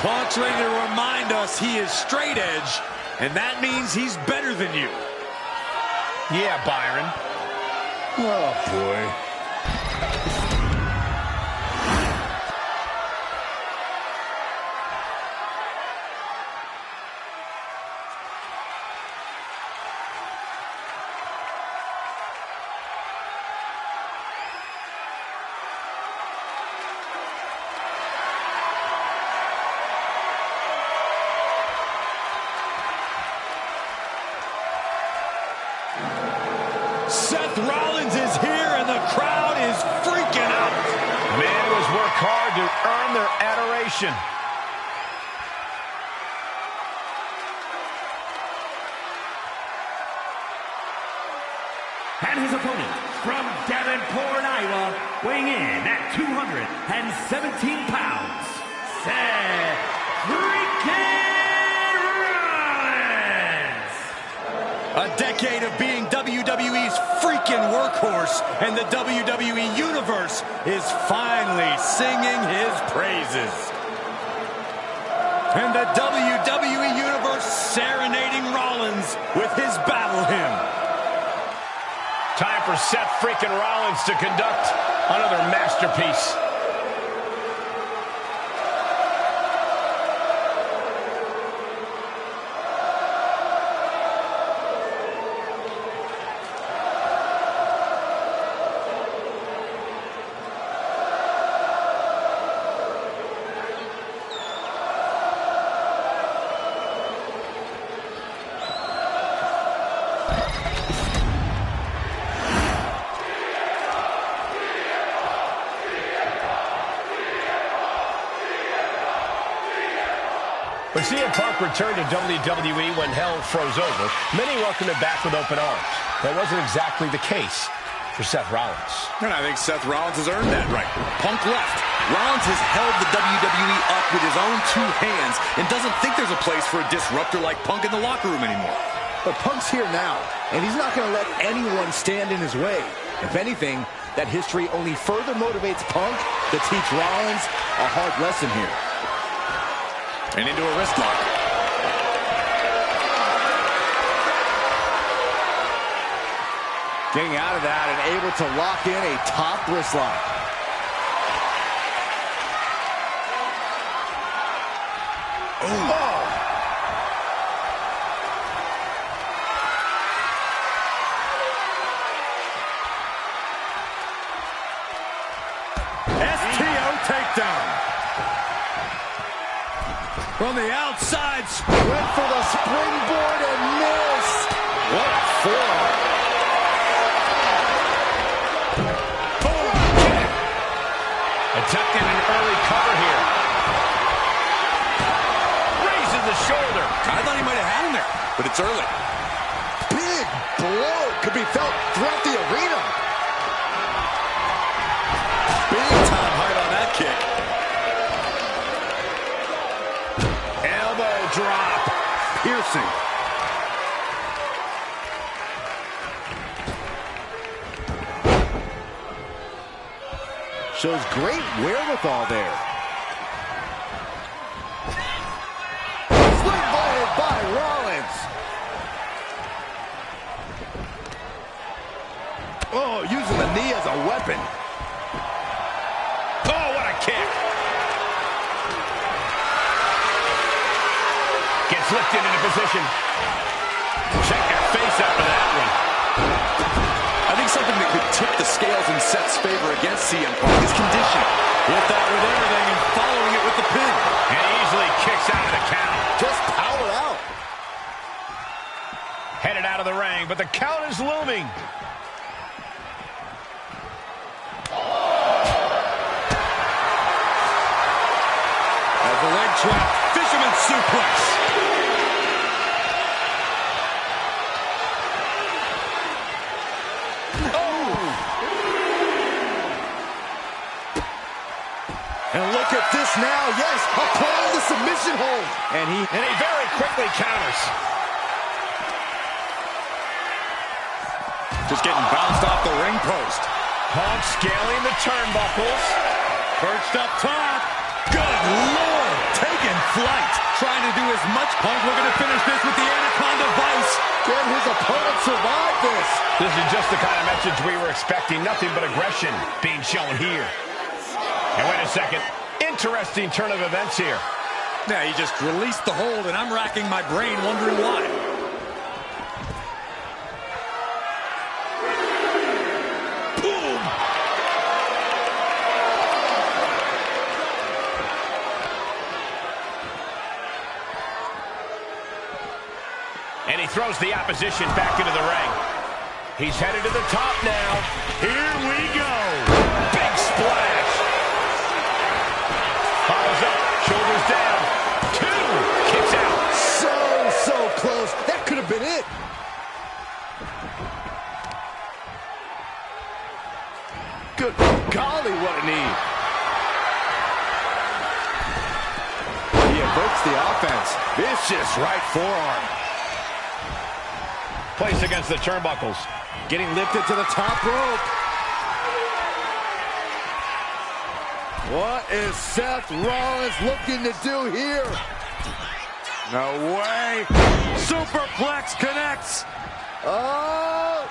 Punk's ready to remind us he is straight edge, and that means he's better than you. Yeah, Byron. Oh, boy. Seth Rollins is here, and the crowd is freaking out. Man was worked hard to earn their adoration. And his opponent from Davenport, Iowa, weighing in at 217 pounds, Seth freaking Rollins! A decade of being WWE's freaking workhorse, and the WWE Universe is finally singing his praises. And the WWE Universe serenading Rollins with his battle hymn. Time for Seth freaking Rollins to conduct another masterpiece. When CM Punk returned to WWE when hell froze over, many welcomed him back with open arms. That wasn't exactly the case for Seth Rollins. And I think Seth Rollins has earned that right. Punk left. Rollins has held the WWE up with his own two hands and doesn't think there's a place for a disruptor like Punk in the locker room anymore. But Punk's here now, and he's not going to let anyone stand in his way. If anything, that history only further motivates Punk to teach Rollins a hard lesson here. And into a wrist lock. Getting out of that and able to lock in a top wrist lock. STO takedown. From the outside, Went for the springboard and missed. What a forearm. Boom! Attempting an early cover here. Raises the shoulder. I thought he might have had him there, but it's early. Big blow could be felt throughout the arena. Big time height on that kick. Elbow drop. Piercing. Shows great wherewithal there. Sling blade by Rollins. Oh, using the knee as a weapon. Oh, what a kick. Gets lifted into position. Check your face after that one. I think something that could tip the scales in Seth's favor against CM Punk is conditioning. Hit that with everything and following it with the pin. And easily kicks out of the count. Just power out. Headed out of the ring, but the count is looming. As the leg trap, fisherman suplex. And look at this now. Yes, applying the submission hold. And he very quickly counters. Just getting bounced off the ring post. Punk scaling the turnbuckles. Perched up top. Good Lord. Taking flight. Trying to do as much. Punk looking to finish this with the Anaconda Vice. Can his opponent survive this? This is just the kind of message we were expecting. Nothing but aggression being shown here. And wait a second. Interesting turn of events here. Yeah, he just released the hold, and I'm racking my brain wondering why. Boom! And he throws the opposition back into the ring. He's headed to the top now. Here we go. Big splash. Follows up, shoulders down. 2, kicks out. So close. That could have been it. Good golly, what a knee. He evokes the offense. Vicious right forearm. Placed against the turnbuckles. Getting lifted to the top rope. What is Seth Rollins looking to do here? No way. Superplex connects. Oh!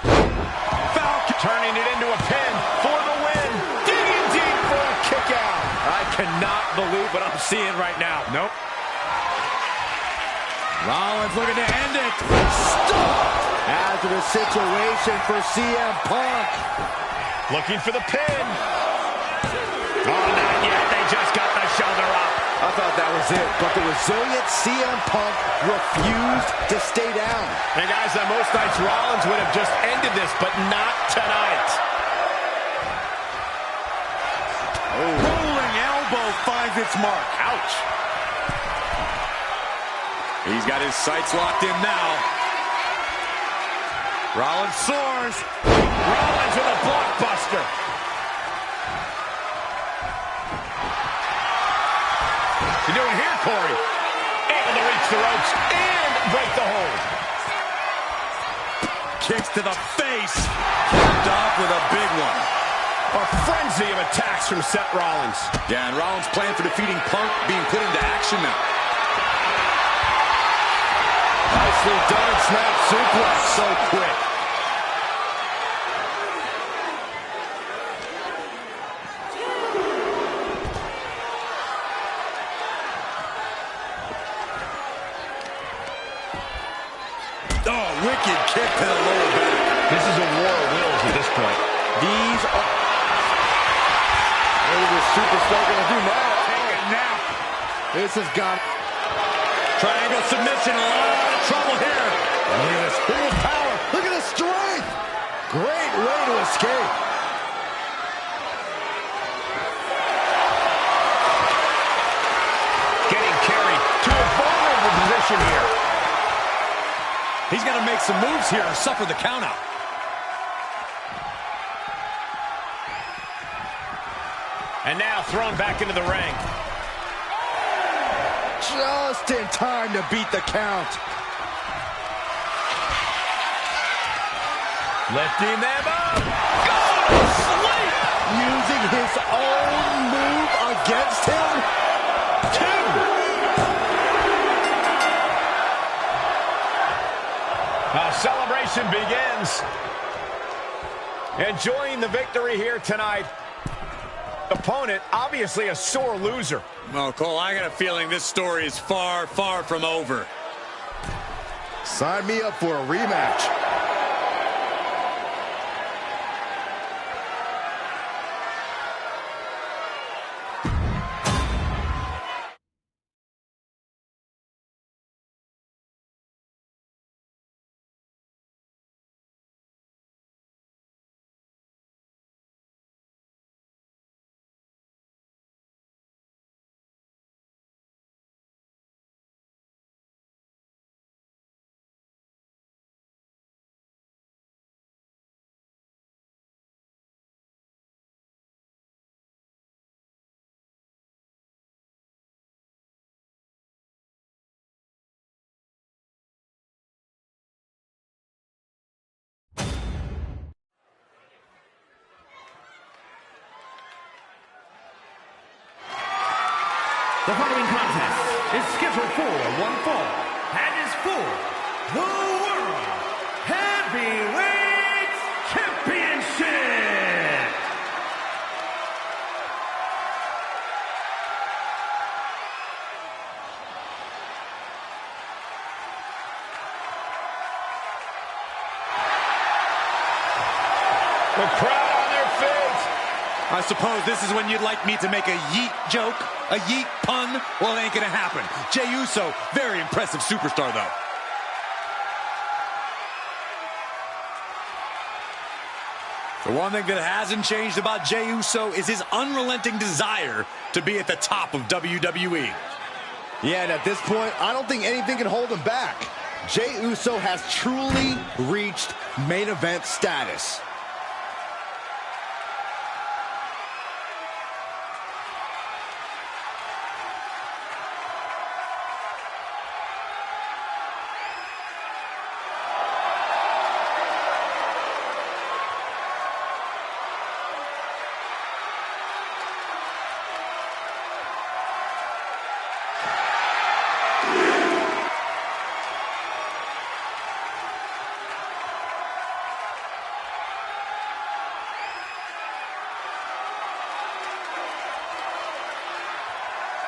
Falcon turning it into a pin for the win. Digging deep for a kick out. I cannot believe what I'm seeing right now. Nope. Rollins looking to end it. Stop! Hazardous situation for CM Punk. Looking for the pin. Oh, not yet. They just got the shoulder up. I thought that was it, but the resilient CM Punk refused to stay down. And guys, on most nights, Rollins would have just ended this, but not tonight. Oh. Rolling elbow finds its mark. Ouch. He's got his sights locked in now. Rollins soars. Rollins with a blockbuster. What's he doing here, Corey? Able to reach the ropes and break the hold. Kicks to the face. Capped off with a big one. A frenzy of attacks from Seth Rollins. Yeah, and Rollins' plan for defeating Punk being put into action now. Nicely done, snap suplex, so quick. Oh, wicked kick to the lower back. This is a war of wills at this point. These are... What is this superstar going to do now? Take a nap. This has got... Triangle submission, a lot of trouble here. Look at this. Look at his power. Look at his strength. Great way to escape. Getting carried to a vulnerable position here. He's got to make some moves here or suffer the countout. And now thrown back into the ring. Just in time to beat the count. Lifting them up. Go to sleep. Using using his own move against him. 2. Celebration begins. Enjoying the victory here tonight. Opponent, obviously a sore loser. Well, Cole, I got a feeling this story is far, far from over. Sign me up for a rematch. The following contest is scheduled for one fall and is for the World Heavyweight Championship. The crowd on their feet. I suppose this is when you'd like me to make a yeet joke, a yeet pun. Well, it ain't gonna happen. Jey Uso, very impressive superstar, though. The one thing that hasn't changed about Jey Uso is his unrelenting desire to be at the top of WWE. Yeah, and at this point, I don't think anything can hold him back. Jey Uso has truly reached main event status.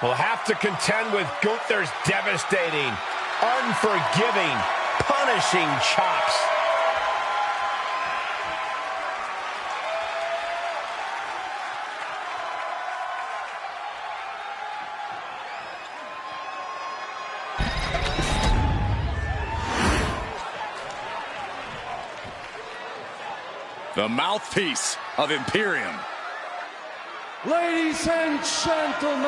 Will have to contend with Gunther's devastating, unforgiving, punishing chops. The mouthpiece of Imperium. Ladies and gentlemen,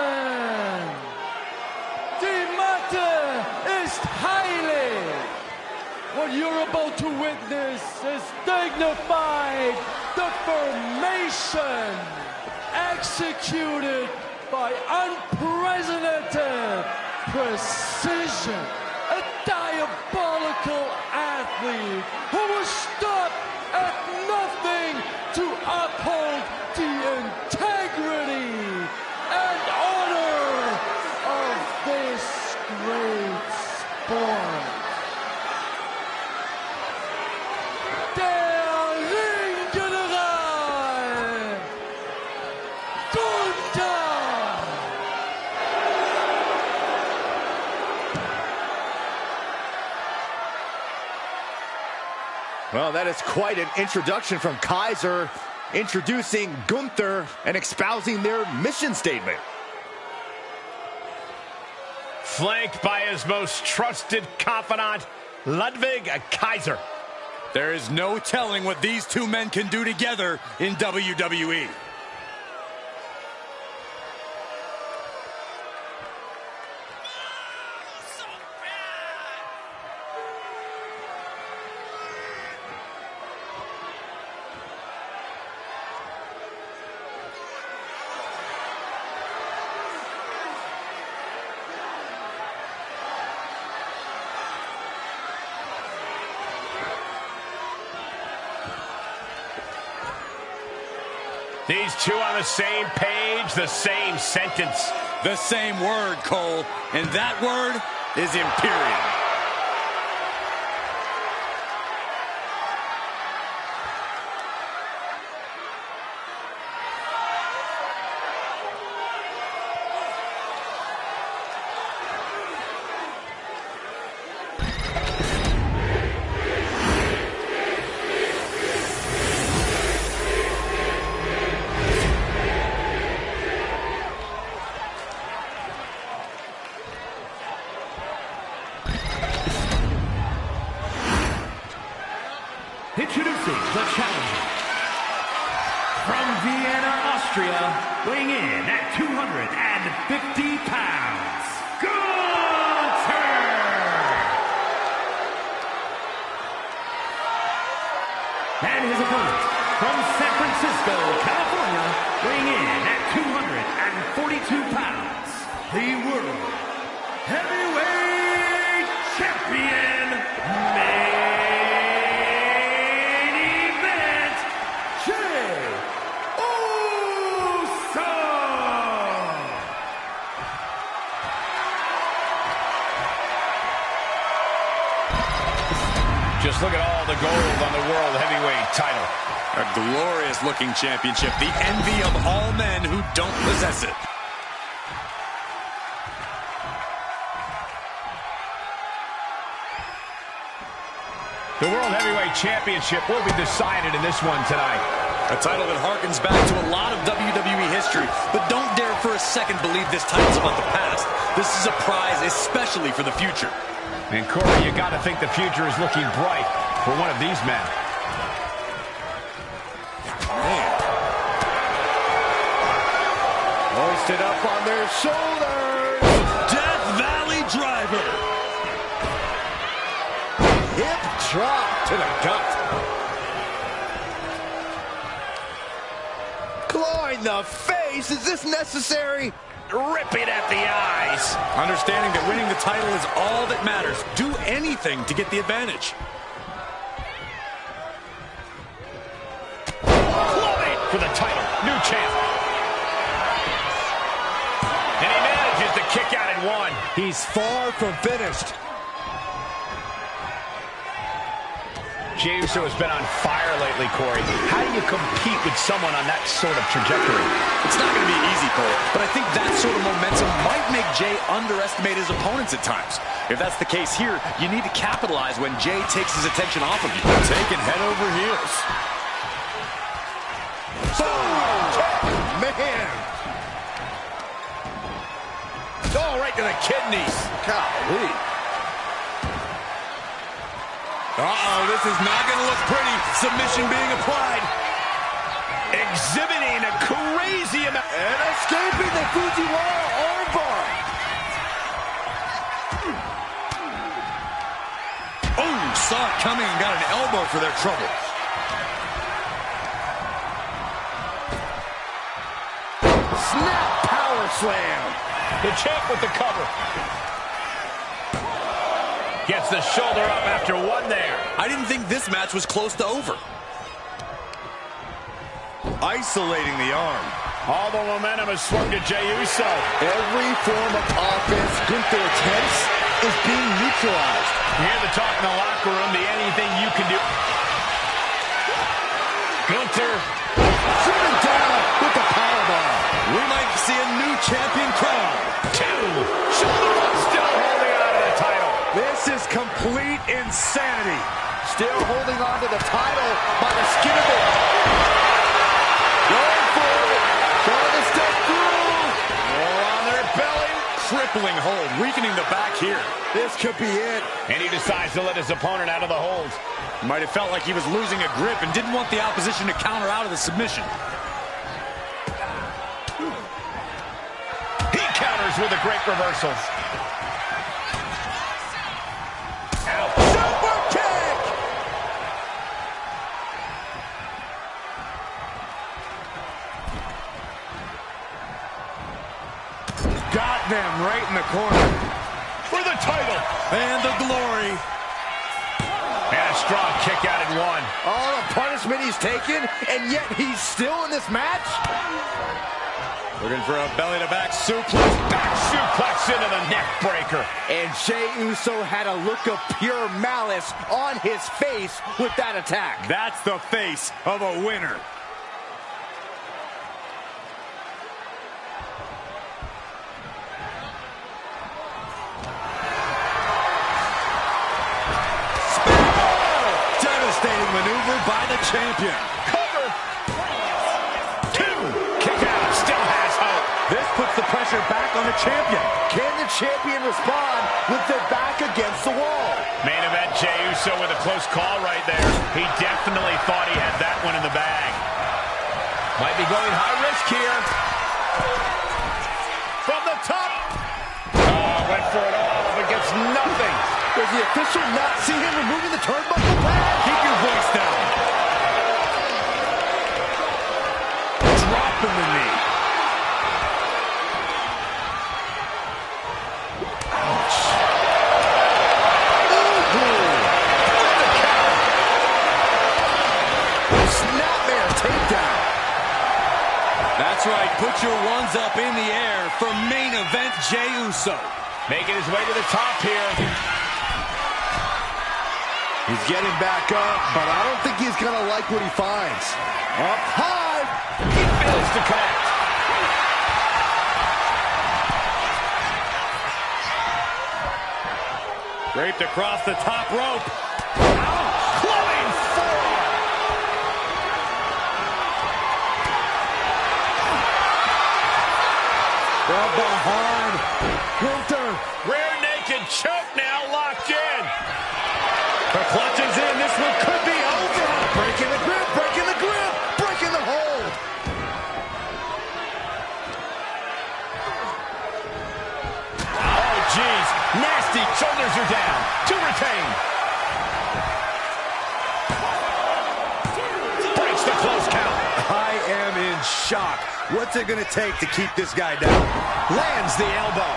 the matter is highly. What you're about to witness is dignified deformation executed by unprecedented precision. A diabolical athlete who will stop at nothing to uphold the integrity and honor of this great sport. Der Ringgeneral Gunther. Well, that is quite an introduction from Kaiser, introducing Gunther and espousing their mission statement. Flanked by his most trusted confidant, Ludwig Kaiser. There is no telling what these two men can do together in WWE. These two on the same page, the same sentence. The same word, Cole, and that word is Imperium. Introducing the challenger from Vienna, Austria, weighing in at 250 pounds, Gunther! And his opponent from San Francisco, California, weighing in at 242 pounds, the World Heavyweight Champion, Just look at all the gold on the World Heavyweight title. A glorious-looking championship, the envy of all men who don't possess it. The World Heavyweight Championship will be decided in this one tonight. A title that harkens back to a lot of WWE history, but don't dare for a second believe this title's about the past. This is a prize especially for the future. And Corey, you got to think the future is looking bright for one of these men. Man. Hoisted up on their shoulders. Death Valley Driver. Hip drop to the gut. Claw in the face. Is this necessary? Ripping at the eyes. Understanding that winning the title is all that matters. Do anything to get the advantage. Clubbing for the title. New champ. And he manages to kick out at one. He's far from finished. Jey Uso has been on fire lately, Corey. How do you compete with someone on that sort of trajectory? It's not going to be easy, Cole, but I think that sort of momentum might make Jey underestimate his opponents at times. If that's the case here, you need to capitalize when Jey takes his attention off of you. Taking head over heels. Man. Oh, right to the kidneys. Golly. Uh-oh, this is not going to look pretty. Submission being applied. Exhibiting a crazy amount. And escaping the Fujiwara armbar. Oh, saw it coming and got an elbow for their trouble. Snap power slam. The champ with the cover. Gets the shoulder up after one there. I didn't think this match was close to over. Isolating the arm. All the momentum has swung to Jey Uso. Every form of offense Gunther attempts is being neutralized. You hear the talk in the locker room, the anything you can do. Gunther Driven down with the powerbomb. We might see a new champion crowned. two. Shoulder up, still holding on to the title. This is complete insanity. Still holding on to the title by the skin of it. Going for it. Trying to step through. More on their belly. Crippling hold, weakening the back here. This could be it. And he decides to let his opponent out of the hold. Might have felt like he was losing a grip and didn't want the opposition to counter out of the submission. He counters with a great reversal. Out. Super kick. Got them right in the corner. For the title. And the glory. And a strong kick out in one. All the punishment he's taken, and yet he's still in this match? Looking for a belly-to-back suplex. Back suplex into the neck breaker. And Jey Uso had a look of pure malice on his face with that attack. That's the face of a winner. Devastating maneuver by the champion. Cover. 2. Kick out. Still has hope. This puts the pressure back on the champion. Can the champion respond with their back against the wall? Main event, Jey Uso with a close call right there. He definitely thought he had that one in the bag. Might be going high risk here. From the top. Oh, went for it all, but gets nothing. Does the official not see him removing the turnbuckle pad? Keep your voice down. Dropping the knee. Ouch. Snapmare takedown. That's right. Put your ones up in the air for main event Jey Uso. Making his way to the top here. He's getting back up, but I don't think he's going to like what he finds. Up high. He fails to connect. Draped across the top rope. Clubbing forearm. From behind. Winter. Rear naked choke now locked in. The clutch is in. This one could be over. Breaking the grip, breaking the grip, breaking the hold. Oh, geez. Nasty. Shoulders are down. To retain. Breaks the close count. I am in shock. What's it going to take to keep this guy down? Lands the elbow.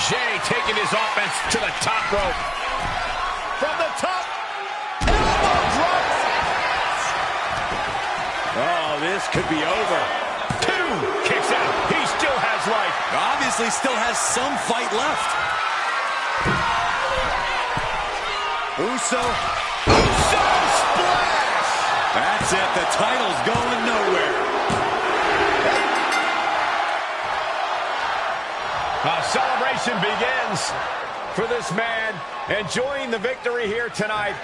Jey taking his offense to the top rope. From the top. Elbow drop. Oh, this could be over. 2. Kicks out. He still has life. Obviously still has some fight left. Uso. Uso splash. That's it. The title's going nowhere. A celebration begins for this man, enjoying the victory here tonight.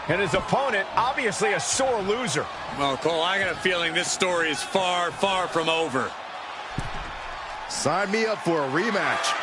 And his opponent, obviously a sore loser. Well, Cole, I got a feeling this story is far, far from over. Sign me up for a rematch.